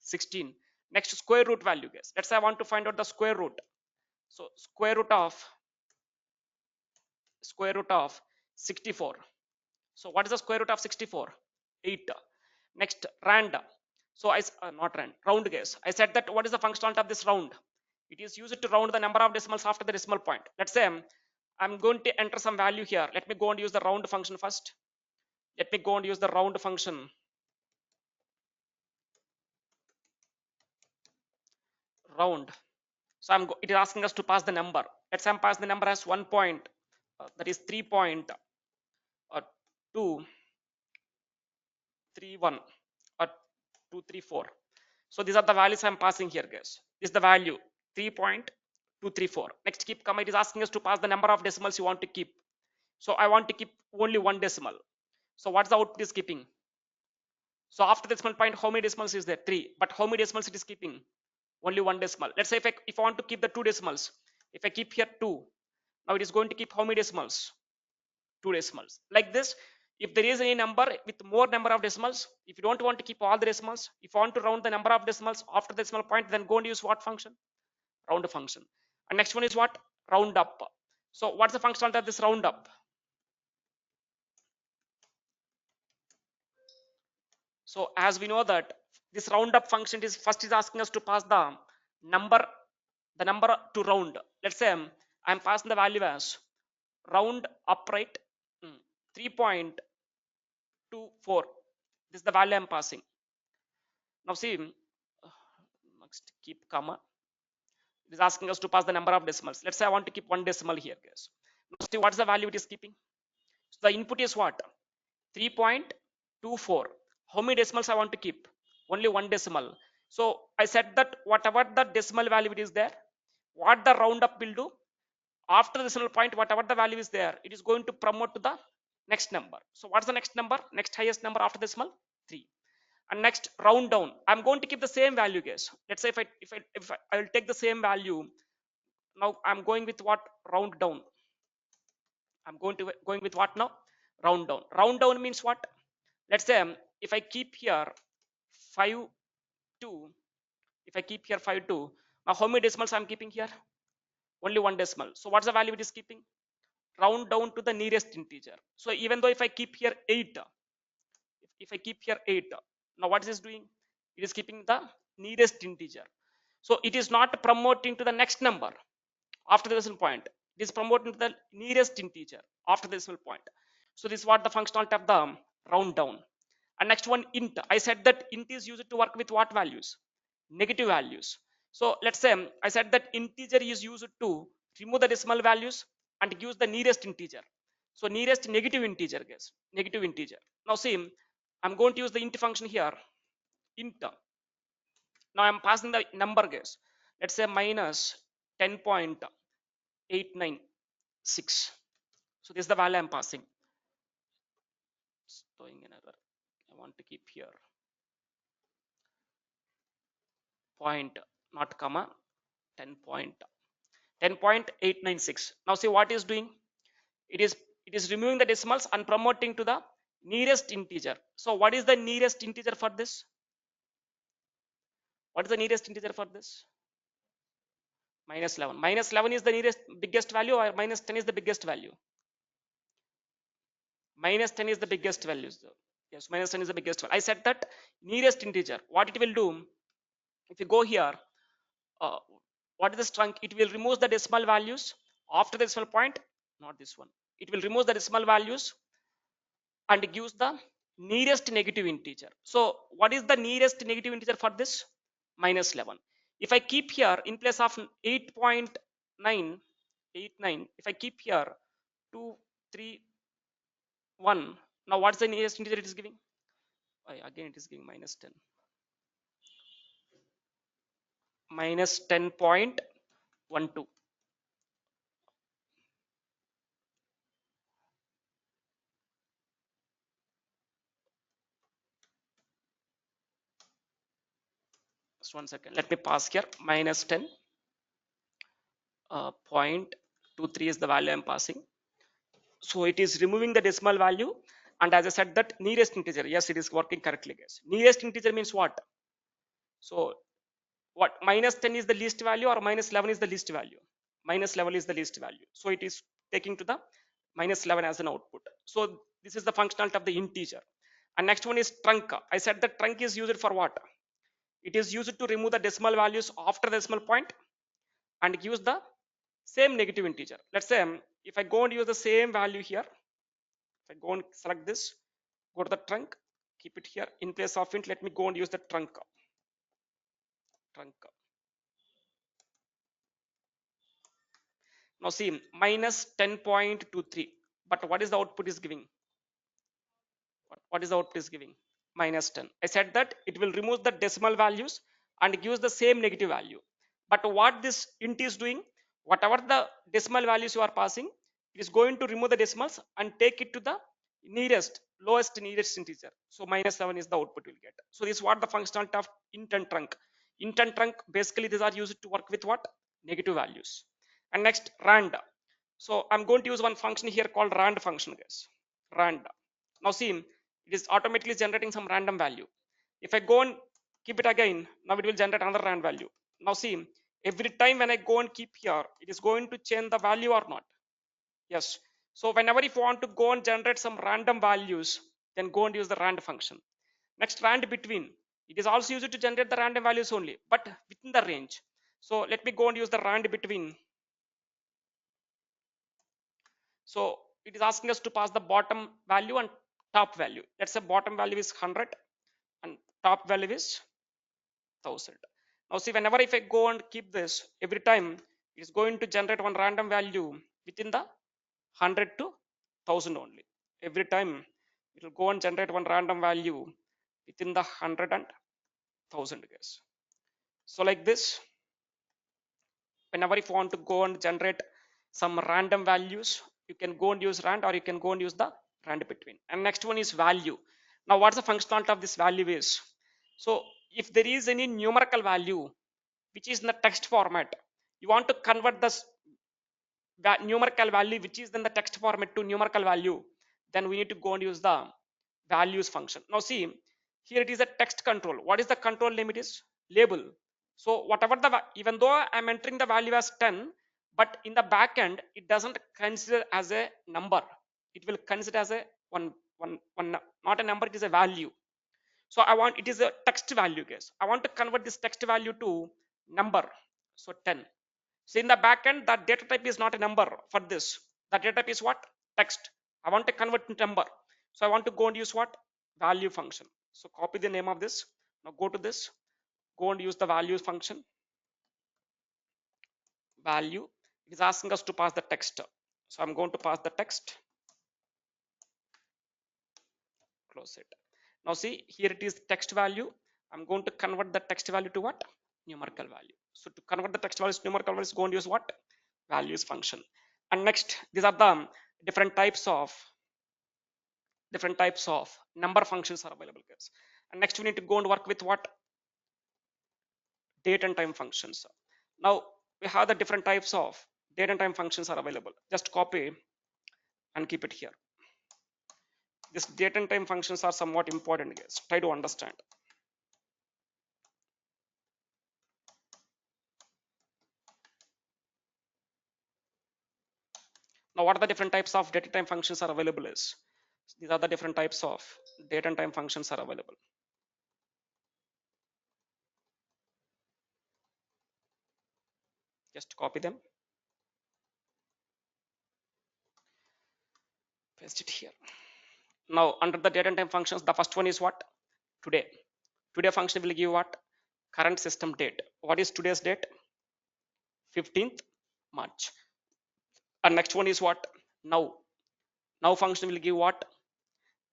16. Next, square root value, guys. Let's say I want to find out the square root. So square root of 64. So what is the square root of 64? 8. Next, rand. So not rand, round, guys. I said that what is the functionality of this round? It is used to round the number of decimals after the decimal point. Let's say I'm going to enter some value here. Let me go and use the round function first. Let me go and use the round function. Round. So it is asking us to pass the number. Let's say I'm passing the number as 1 point, that is 3.231 or 234. So these are the values I'm passing here, guys. This is the value 3.234. Next, keep comma. It is asking us to pass the number of decimals you want to keep. So I want to keep only one decimal. So what's the output is keeping? So after the decimal point, how many decimals is there? 3. But how many decimals it is keeping? Only one decimal. Let's say if I want to keep the 2 decimals, if I keep here 2, now it is going to keep how many decimals? 2 decimals. Like this, if there is any number with more number of decimals, if you don't want to keep all the decimals, if you want to round the number of decimals after the decimal point, then go and use what function? Round function. And next one is what? Round up. So what's the functionality of this round up? So as we know that this round up function is first is asking us to pass the number to round. Let's say I'm passing the value as round upright 3.24. This is the value I'm passing. Now see, next keep comma. It is asking us to pass the number of decimals. Let's say I want to keep one decimal here, guys. Now see what's the value it is keeping? So the input is what? 3.24. How many decimals I want to keep? Only one decimal. So I said that whatever the decimal value it is there, what the roundup will do, after the decimal point, whatever the value is there, it is going to promote to the next number. So what's the next number? Next highest number after decimal? 3. And next round down. I'm going to keep the same value, guys. Let's say if I will take the same value. Now I'm going with what? Round down. I'm going with what now? Round down. Round down means what? Let's say if I keep here 5 2, if I keep here 5 2, now how many decimals I'm keeping here? Only one decimal. So what's the value it is keeping? Round down to the nearest integer. So even though if I keep here 8, if I keep here 8, now what is this doing? It is keeping the nearest integer. So it is not promoting to the next number after the decimal point. It is promoting to the nearest integer after the decimal point. So this is what the functionality of the round down. And next one, int. I said that int is used to work with what values? Negative values. So let's say I said that integer is used to remove the decimal values and gives the nearest integer. So nearest negative integer, guys. Negative integer. Now see, I'm going to use the int function here. Int. Now I'm passing the number, guys. Let's say minus 10.896. So this is the value I'm passing. Throwing an error. I want to keep here. point, not comma, 10 point, 10.896. Now see what is doing. It is it is removing the decimals and promoting to the nearest integer. So what is the nearest integer for this? What is the nearest integer for this? Minus 11. Minus 11 is the nearest biggest value, or minus 10 is the biggest value? Minus 10 is the biggest value. Yes, minus 10 is the biggest one. I said that nearest integer. What it will do, if you go here, uh, what is this trunk? It will remove the decimal values after the decimal point, not this one. It will remove the decimal values and gives the nearest negative integer. So what is the nearest negative integer for this? Minus 11. If I keep here in place of 8.989, if I keep here 2, 3, 1, now what's the nearest integer it is giving? Again it is giving minus 10. Minus 10.12. Just 1 second. Let me pass here. Minus 10.23 is the value I'm passing. So it is removing the decimal value. And as I said, that nearest integer. Yes, it is working correctly, guys. Nearest integer means what? So what? Minus 10 is the least value, or minus 11 is the least value? Minus 11 is the least value. So it is taking to the minus 11 as an output. So this is the functionality of the integer. And next one is trunk. I said the trunk is used for what? It is used to remove the decimal values after the decimal point and use the same negative integer. Let's say if I go and use the same value here, if I go and select this, go to the trunk, keep it here in place of int, let me go and use the trunk. Now see, minus 10.23, but what is the output is giving? What is the output is giving? Minus 10. I said that it will remove the decimal values and gives the same negative value. But what this int is doing, whatever the decimal values you are passing, it is going to remove the decimals and take it to the lowest nearest integer. So minus 7 is the output we'll get. So this is what the functionality of int and trunk. Int and trunk, basically these are used to work with what? Negative values. And next, rand. So I'm going to use one function here called rand function, guys. Rand. Now see, it is automatically generating some random value. If I go and keep it again, now it will generate another random value. Now see, every time when I go and keep here, it is going to change the value or not? Yes. So whenever if you want to go and generate some random values, then go and use the rand function. Next, rand between. It is also used to generate the random values only, but within the range. So let me go and use the rand between. So it is asking us to pass the bottom value and top value. Let's say bottom value is 100 and top value is 1000. Now see, whenever if I go and keep this, every time it is going to generate one random value within the 100 to 1000 only. Every time it will go and generate one random value within the 100 and 1000, guys. So like this, whenever if you want to go and generate some random values, you can go and use rand, or you can go and use the rand between. And next one is value. Now what's the functionality of this value is? So if there is any numerical value which is in the text format, you want to convert this numerical value which is in the text format to numerical value, then we need to go and use the values function. Now see, here it is a text control. What is the control name? It is label. So whatever the, even though I'm entering the value as 10, but in the back end it doesn't consider as a number. It will consider as a one, not a number, it is a value. So I want, it is a text value, guys. I want to convert this text value to number. So 10. So in the backend, that data type is not a number for this. The data type is what? Text. I want to convert to number. So I want to go and use what? Value function. So copy the name of this. Now go to this. Go and use the values function. Value. It is asking us to pass the text. So I'm going to pass the text. Close it. Now see, here it is text value. I'm going to convert the text value to what? Numerical value. So to convert the text values to numerical values, go and use what? Values function. And next, these are the different types of number functions are available, guys. And next we need to go and work with what? date and time functions. Now we have the different types of date and time functions are available. Just copy and keep it here. This date and time functions are somewhat important, guys. Try to understand. Now what are the different types of date and time functions are available is, these are the different types of date and time functions are available. Just copy them, paste it here. Now under the date and time functions, the first one is what? Today. Today function will give what? Current system date. What is today's date? 15th March. And next one is what? Now. Now function will give what?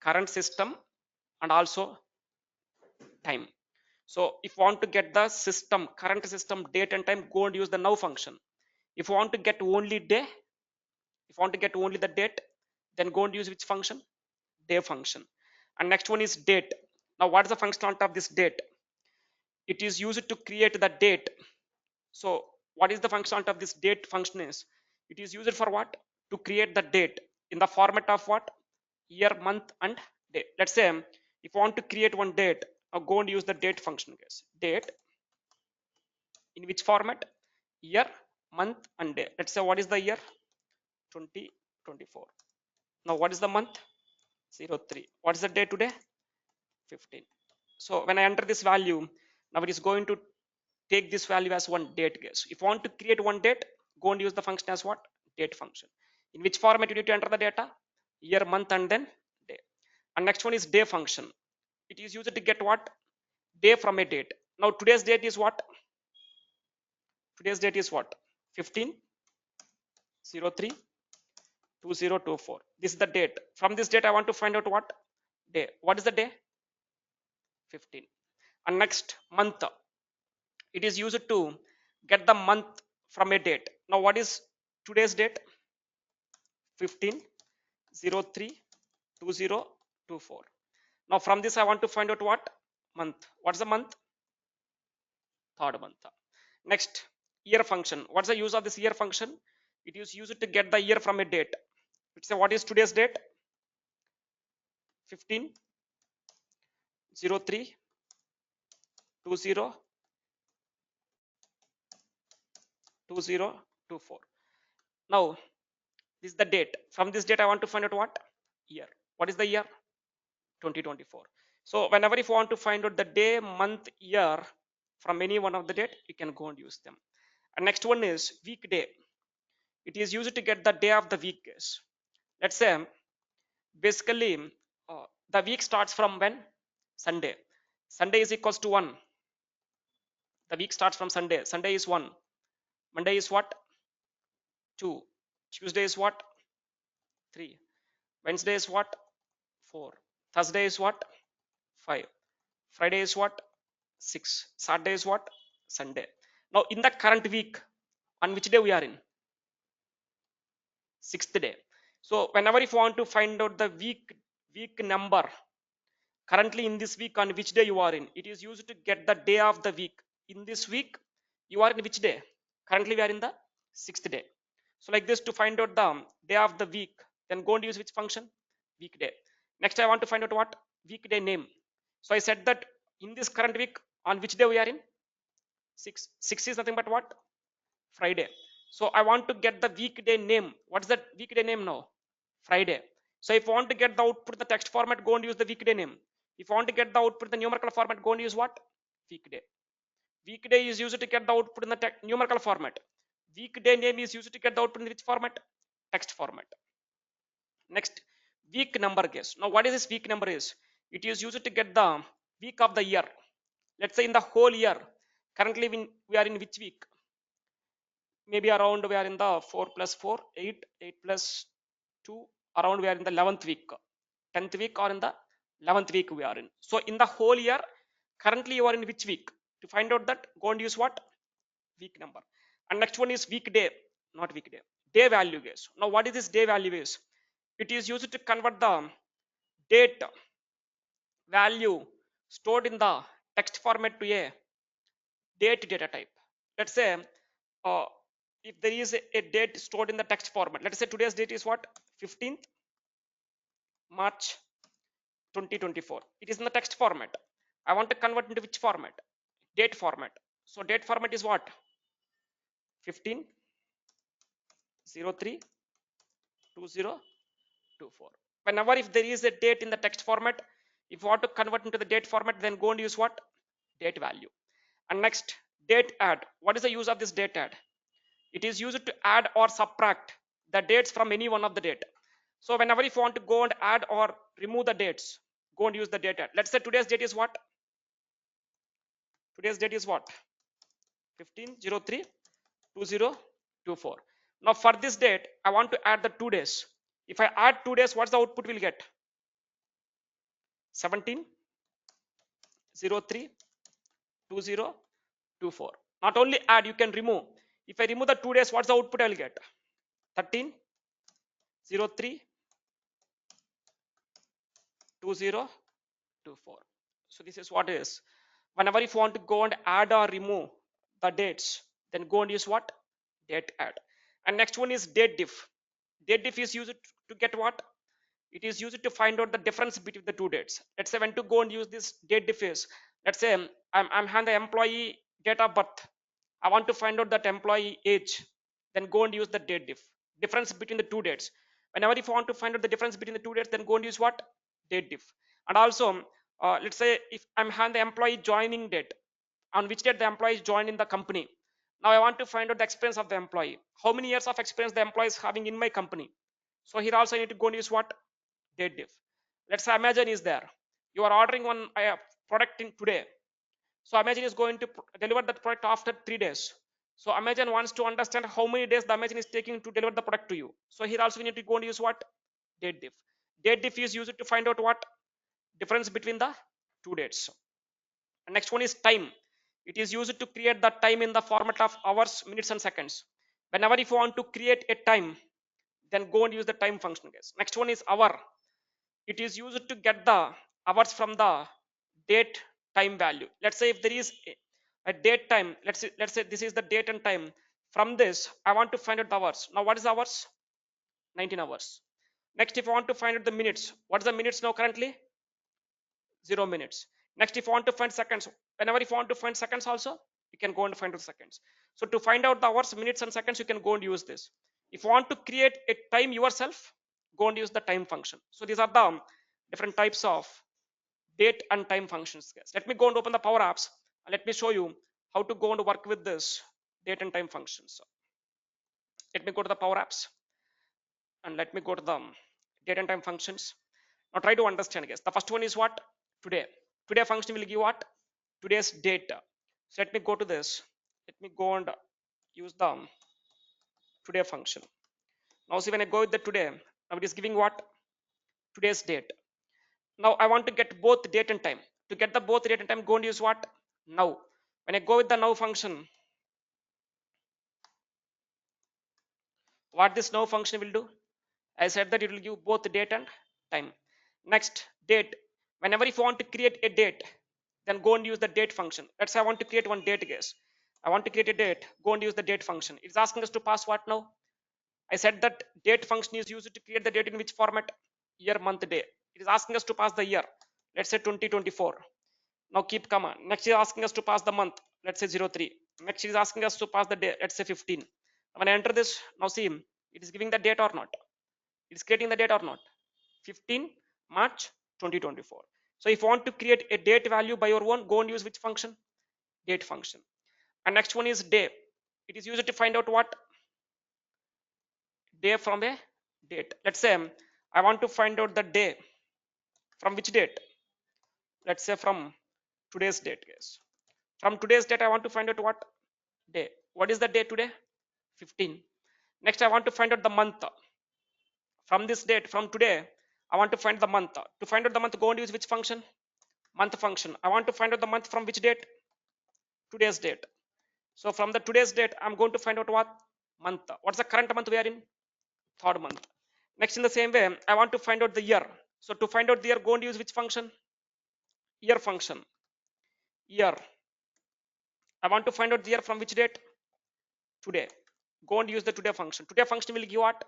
Current system and also time. So if you want to get the system, current system date and time, go and use the now function. If you want to get only day, if you want to get only the date, then go and use which function? Day function. And next one is date. Now what is the functionality of this date? It is used to create the date. So what is the functionality of this date function is? It is used for what? To create the date in the format of what? Year, month and day. Let's say if you want to create one date, go and use the date function, guys. Date in which format? Year, month and day. Let's say what is the year? 2024. Now what is the month? 03. What is the day today? 15. So when I enter this value, now it is going to take this value as one date, guess. If you want to create one date, go and use the function as what? Date function. In which format you need to enter the data? Year, month and then day. And next one is day function. It is used to get what? Day from a date. Now today's date is what? Today's date is what? 15/03/2024. This is the date. From this date I want to find out what? Day. What is the day? 15. And next month. It is used to get the month from a date. Now what is today's date? 15/03/2024. Now from this I want to find out what? Month. What's the month? Third month. Next, year function. What's the use of this year function? It is used to get the year from a date. Let's say what is today's date? 15/03/2024. Now this is the date. From this date I want to find out what? Year. What is the year? 2024. So whenever if you want to find out the day, month, year from any one of the date, you can go and use them. And next one is weekday. It is used to get the day of the week, guys. Let's say basically the week starts from when? Sunday. Sunday is equals to 1. The week starts from Sunday. Sunday is 1. Monday is what? 2. Tuesday is what? 3. Wednesday is what? 4. Thursday is what? 5. Friday is what? 6. Saturday is what? Sunday. Now in the current week, on which day we are in? 6th day. So whenever if you want to find out the week number, currently in this week on which day you are in, it is used to get the day of the week. In this week, you are in which day? Currently we are in the 6th day. So like this, to find out the day of the week, then go and use which function? Weekday. Next I want to find out what? Weekday name. So I said that in this current week, on which day we are in? 6. 6 is nothing but what? Friday. So I want to get the weekday name. What's that weekday name now? Friday. So if I want to get the output in the text format, go and use the weekday name. If I want to get the output in the numerical format, go and use what? Weekday. Weekday is used to get the output in the numerical format. Weekday name is used to get the output in which format? Text format. Next, week number, guess. Now what is this week number is? It is used to get the week of the year. Let's say in the whole year, currently we are in which week? Maybe around we are in the 4 plus 4, 8, 8 plus 2, around we are in the 11th week, 10th week or in the 11th week we are in. So in the whole year, currently you are in which week? To find out that, go and use what? Week number. And next one is weekday, not weekday. Day value, guys. Now what is this day value is? It is used to convert the date value stored in the text format to a date data type. Let's say uh, if there is a date stored in the text format, let's say today's date is what, 15th March 2024. It is in the text format. I want to convert into which format? Date format. So date format is what? 15/03/2024. Whenever if there is a date in the text format, if you want to convert into the date format, then go and use what? Date value. And next, date add. What is the use of this date add? It is used to add or subtract the dates from any one of the date. So whenever if you want to go and add or remove the dates, go and use the date add. Let's say today's date is what? Today's date is what? 15/03/2024. Now for this date, I want to add the 2 days. If I add 2 days, what's the output we'll get? 17/03/2024. Not only add, you can remove. If I remove the 2 days, what's the output I'll get? 13/03/2024. So this is what it is. Whenever if you want to go and add or remove the dates, then go and use what? Date add. And next one is date diff. Date diff is used to get what? It is used to find out the difference between the two dates. Let's say when to go and use this date diff is, let's say I'm having the employee date of birth. I want to find out that employee age. Then go and use the date diff. Difference between the two dates. Whenever if you want to find out the difference between the two dates, then go and use what? Date diff. And also, let's say if I'm having the employee joining date, on which date the employee is joined in the company. Now I want to find out the experience of the employee. How many years of experience the employee is having in my company. So here also I need to go and use what? Date diff. Let's say Amazon is there. You are ordering one product in today. So Amazon is going to deliver that product after 3 days. So Amazon wants to understand how many days the Amazon is taking to deliver the product to you. So here also we need to go and use what? Date diff. Date diff is used to find out what? Difference between the two dates. And next one is time. It is used to create the time in the format of hours, minutes, and seconds. Whenever if you want to create a time, then go and use the time function, guys. Next one is hour. It is used to get the hours from the date time value. Let's say if there is a date time, let's say this is the date and time. From this, I want to find out the hours. Now, what is hours? 19 hours. Next, if I want to find out the minutes, what is the minutes now currently? 0 minutes. Next, if you want to find seconds, whenever if you want to find seconds also, you can go and find out seconds. So to find out the hours, minutes, and seconds, you can go and use this. If you want to create a time yourself, go and use the time function. So these are the different types of date and time functions, guys. Let me go and open the PowerApps and let me show you how to go and work with this date and time functions. Let me go to the PowerApps and let me go to the date and time functions. Now try to understand, guys. The first one is what? Today. Today function will give what? Today's date. So let me go to this. Let me go and use the today function. Now see, when I go with the today, now it is giving what? Today's date. Now I want to get both date and time. To get the both date and time, go and use what? Now. When I go with the now function, what this now function will do? I said that it will give both date and time. Next, date. Whenever if you want to create a date, then go and use the date function. Let's say I want to create one date, guys. I want to create a date. Go and use the date function. It's asking us to pass what now? I said that date function is used to create the date in which format? Year, month, day. It is asking us to pass the year. Let's say 2024. Now keep comma. Next is asking us to pass the month. Let's say 03. Next is asking us to pass the day. Let's say 15. When I enter this, now see, it is giving the date or not? It's creating the date or not? 15 March 2024. So if you want to create a date value by your own, go and use which function? Date function. And next one is day. It is used to find out what? Day from a date. Let's say I want to find out the day from which date? Let's say from today's date, guys. From today's date, I want to find out what? Day. What is the day today? 15. Next, I want to find out the month. From this date, from today, I want to find the month. To find out the month, go and use which function? Month function. I want to find out the month from which date? Today's date. So from the today's date, I'm going to find out what? Month. What's the current month we are in? Third month. Next, in the same way, I want to find out the year. So to find out the year, go and use which function? Year function. Year. I want to find out the year from which date? Today. Go and use the today function. Today function will give what?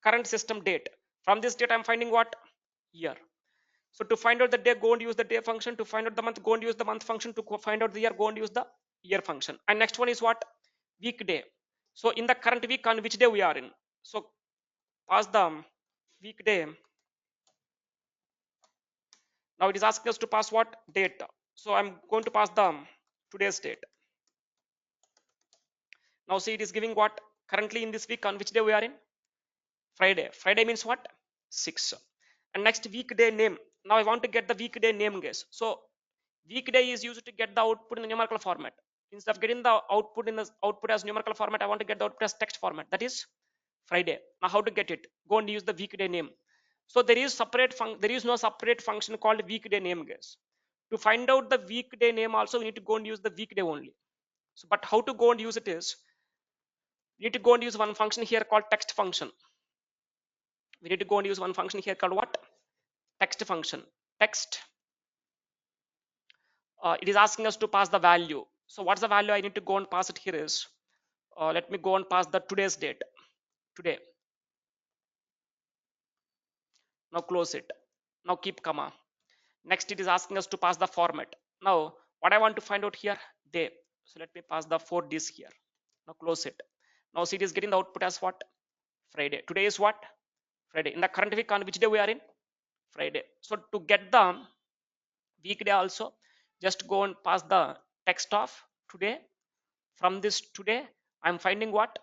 Current system date. From this date I'm finding what? Year. So to find out the day, go and use the day function. To find out the month, go and use the month function. To find out the year, go and use the year function. And next one is what? Weekday. So in the current week, on which day we are in? So pass the weekday. Now it is asking us to pass what? Date. So I'm going to pass the today's date. Now see, it is giving what? Currently in this week, on which day we are in? Friday. Friday means what? 6. And next, weekday name. Now I want to get the weekday name, guys. So weekday is used to get the output in the numerical format. Instead of getting the output in the output as numerical format, I want to get the output as text format. That is Friday. Now how to get it? Go and use the weekday name. So there is no separate function called weekday name, guys. To find out the weekday name also, we need to go and use the weekday only. So but how to go and use it is, we need to go and use one function here called text function. We need to go and use one function here called what? Text function. Text. It is asking us to pass the value. So what's the value I need to go and pass it here is, let me go and pass the today's date. Today. Now close it. Now keep comma. Next it is asking us to pass the format. Now what I want to find out here? Day. So let me pass the 4 Ds here. Now close it. Now see, it is getting the output as what? Friday. Today is what? Friday. In the current week, on which day we are in? Friday. So to get the weekday also, just go and pass the text of today. From this today, I'm finding what?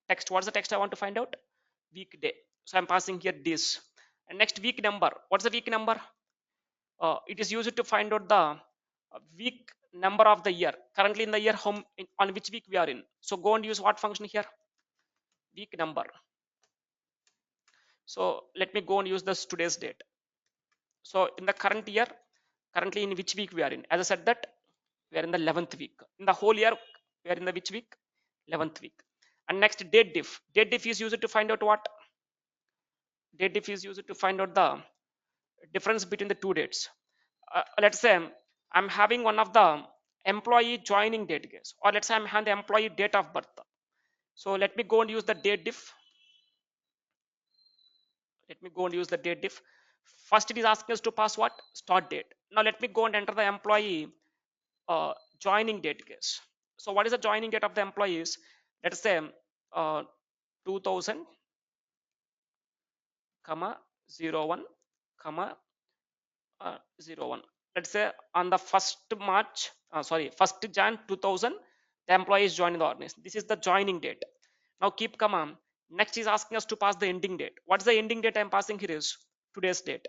Text. What's the text I want to find out? Weekday. So I'm passing here this. And next, week number. What's the week number? It is used to find out the week number of the year. Currently in the year, on which week we are in. So go and use what function here? Week number. So let me go and use this today's date. So in the current year, currently in which week we are in? As I said that we are in the 11th week. In the whole year, we are in the which week? 11th week. And next, date diff. Date diff is used to find out what? Date diff is used to find out the difference between the two dates. Let's say I'm having one of the employee joining date, guys, or let's say I'm having the employee date of birth. So let me go and use the date diff. Let me go and use the date diff. First, it is asking us to pass what? Start date. Now let me go and enter the employee joining date, guys. So what is the joining date of the employees? Let's say uh, 2000 comma 01 comma 01. Let's say on the 1st March, 1st Jan 2000, the employee is joining the organization. This is the joining date. Now keep comma. Next is asking us to pass the ending date. What's the ending date I'm passing here is today's date.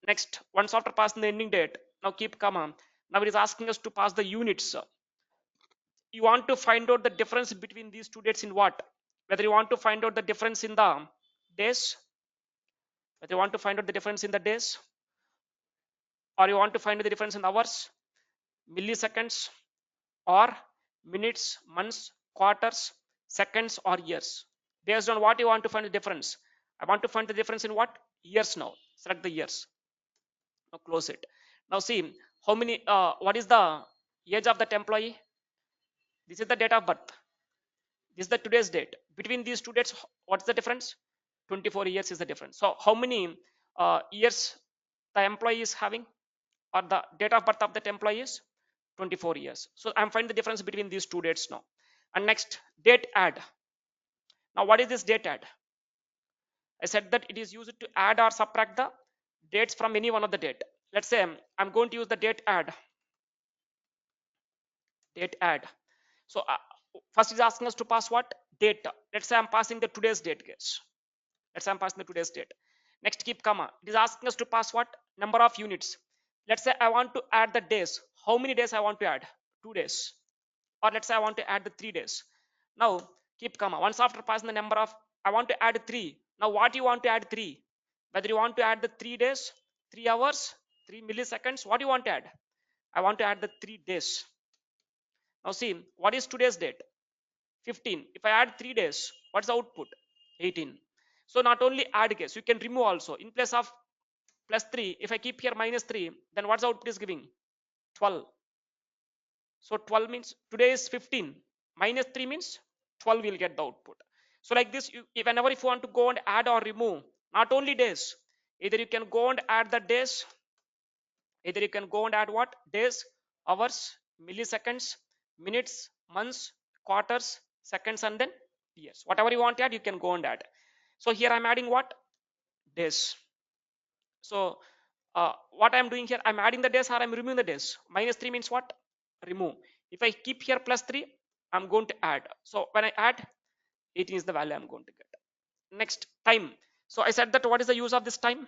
Next, once after passing the ending date, now keep comma. Now it is asking us to pass the units. You want to find out the difference between these two dates in what? Whether you want to find out the difference in the days, whether you want to find out the difference in the days, or you want to find out the difference in hours, milliseconds, or minutes, months, quarters, seconds, or years. Based on what you want to find the difference. I want to find the difference in what? Years now. Select the years. Now close it. Now see how many, what is the age of that employee? This is the date of birth. This is the today's date. Between these two dates, what's the difference? 24 years is the difference. So how many years the employee is having, or the date of birth of that employee is 24 years. So I'm finding the difference between these two dates now. And next, date add. Now what is this date add? I said that it is used to add or subtract the dates from any one of the date. Let's say I'm going to use the date add. Date add. So first is asking us to pass what? Date. Let's say I'm passing the today's date, guys. Let's say I'm passing the today's date. Next, keep comma. It is asking us to pass what? Number of units. Let's say I want to add the days. How many days I want to add? 2 days. Or let's say I want to add the 3 days. Now keep comma. Once after passing the number of, I want to add 3. Now what you want to add 3? Whether you want to add the 3 days, 3 hours, 3 milliseconds, what do you want to add? I want to add the 3 days. Now see, what is today's date? 15. If I add 3 days, what's the output? 18. So not only add case, you can remove also. In place of plus 3, if I keep here minus 3, then what's the output is giving? 12. So 12 means today is 15 minus 3 means 12 will get the output. So like this, whenever if you want to go and add or remove, not only days, either you can go and add the days, either you can go and add what days, hours, milliseconds, minutes, months, quarters, seconds, and then years. Whatever you want to add, you can go and add. So here I'm adding what days. So what I'm doing here, I'm adding the days or I'm removing the days. Minus 3 means what? Remove. If I keep here plus 3, I'm going to add. So when I add, 18 is the value I'm going to get. Next, time. So I said that what is the use of this time?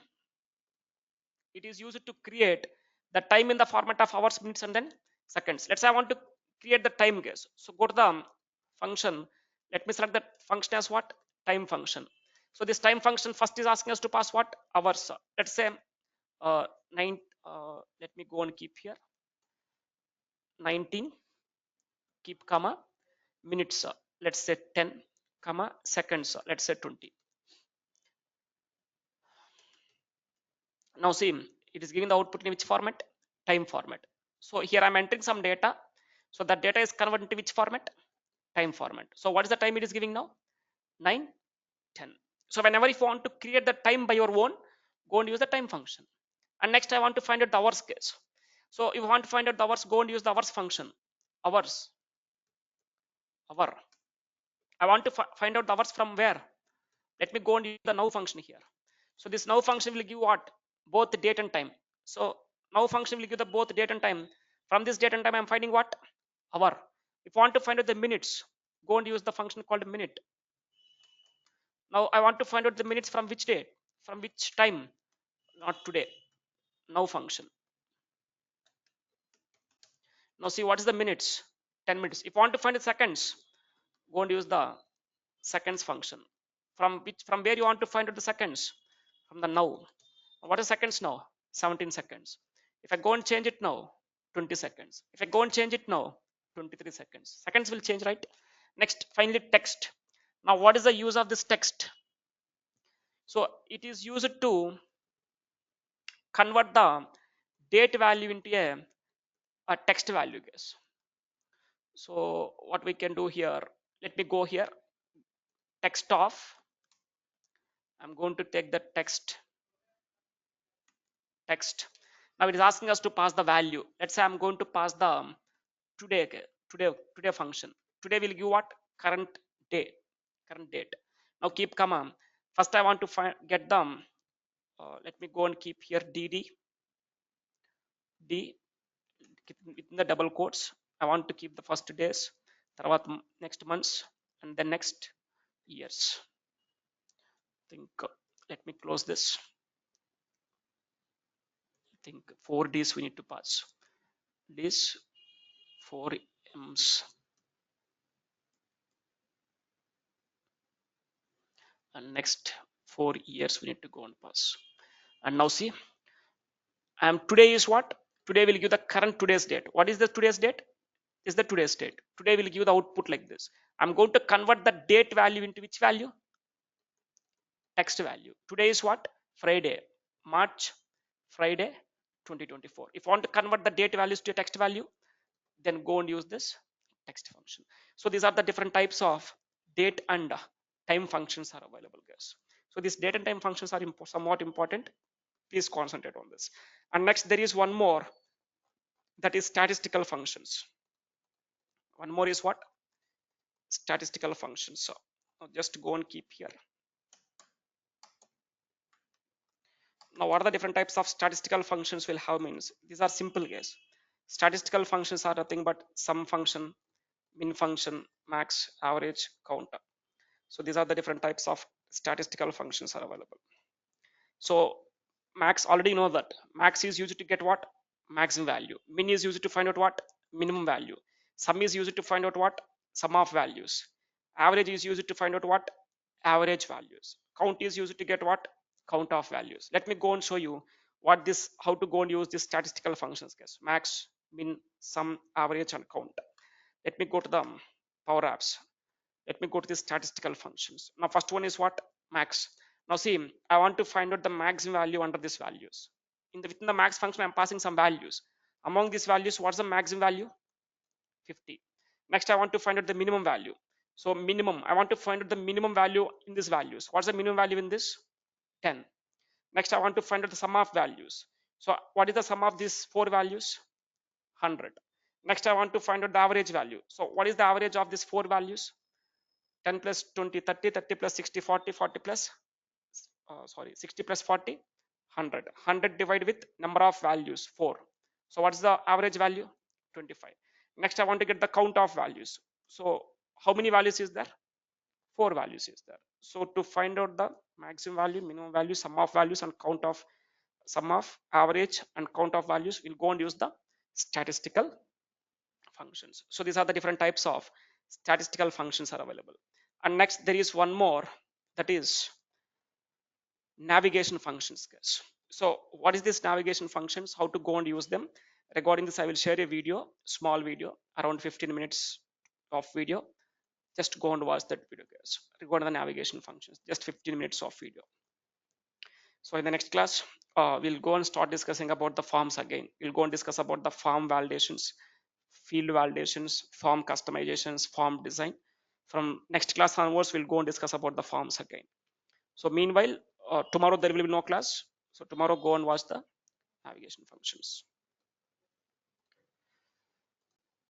It is used to create the time in the format of hours, minutes, and then seconds. Let's say I want to create the time guess. So go to the function. Let me select that function as what? Time function. So this time function first is asking us to pass what? Hours. Let's say 9. Let me go and keep here 19. Keep comma minutes. Let's say 10 comma seconds. Let's say 20. Now see, it is giving the output in which format? Time format. So here I'm entering some data. So that data is converted into which format? Time format. So what is the time it is giving now? 9, 10. So whenever if you want to create the time by your own, go and use the time function. And next I want to find out the hours case. So if you want to find out the hours, go and use the hours function. Hours. Hour. I want to find out the hours from where? Let me go and use the now function here. So this now function will give what? Both the date and time. So now function will give the both date and time. From this date and time, I'm finding what? Hour. If I want to find out the minutes, go and use the function called minute. Now I want to find out the minutes from which day, from which time, not today. Now function. Now see what is the minutes? 10 minutes. If I want to find the seconds, go and use the seconds function. From where you want to find out the seconds? From the now. What is seconds now? 17 seconds. If I go and change it now, 20 seconds. If I go and change it now, 23 seconds. Seconds will change, right? Next, finally, text. Now, what is the use of this text? So, it is used to convert the date value into a text value, guess. So, what we can do here, let me go here, text off. I'm going to take the text. Now, it is asking us to pass the value. Let's say I'm going to pass the today today function. Today will give what? Current day, current date. Now keep comma. First I want to get them. Let me go and keep here dd d within the double quotes. I want to keep the first days, next months, and then next years. Think let me close this. I think 4 days we need to pass. Days 4 m's. And next 4 years we need to go and pass. And now see, today is what? Today will give the current today's date. What is the today's date? Is the today's date. Today will give the output like this. I'm going to convert the date value into which value? Text value. Today is what? Friday, March, Friday 2024. If I want to convert the date values to a text value, then go and use this text function. So these are the different types of date and time functions are available, guys. So these date and time functions are somewhat important. Please concentrate on this. And next there is one more, that is statistical functions. One more is what? Statistical functions. So just go and keep here. Now what are the different types of statistical functions will have means? These are simple, guys. Statistical functions are nothing but sum function, min function, max, average, count. So these are the different types of statistical functions are available. So max, already know that max is used to get what? Maximum value. Min is used to find out what? Minimum value. Sum is used to find out what? Sum of values. Average is used to find out what? Average values. Count is used to get what? Count of values. Let me go and show you what this, how to go and use these statistical functions, guys. Max, min, sum, average, and count. Let me go to the PowerApps. Let me go to the statistical functions. Now first one is what? Max. Now see, I want to find out the maximum value under these values. Within the max function, I'm passing some values. Among these values, what's the maximum value? 50. Next I want to find out the minimum value. So minimum, I want to find out the minimum value in these values. What's the minimum value in this? 10. Next I want to find out the sum of values. So what is the sum of these four values? 100. Next I want to find out the average value. So what is the average of these four values? 10 plus 20, 30, 30 plus 60, 40, 40 plus 60 plus 40, 100. 100 divided with number of values 4. So what's the average value? 25. Next I want to get the count of values. So how many values is there? 4 values is there. So to find out the maximum value, minimum value, sum of values, and count of sum of average and count of values, we'll go and use the statistical functions. So these are the different types of statistical functions are available. And next there is one more, that is navigation functions, guys. So what is this navigation functions, how to go and use them? Regarding this I will share a video, small video, around 15 minutes of video. Just go and watch that video, guys, regarding the navigation functions, just 15 minutes of video. So in the next class we'll go and start discussing about the forms again. We'll go and discuss about the form validations, field validations, form customizations, form design. From next class onwards we'll go and discuss about the forms again. So meanwhile tomorrow there will be no class, so tomorrow go and watch the navigation functions.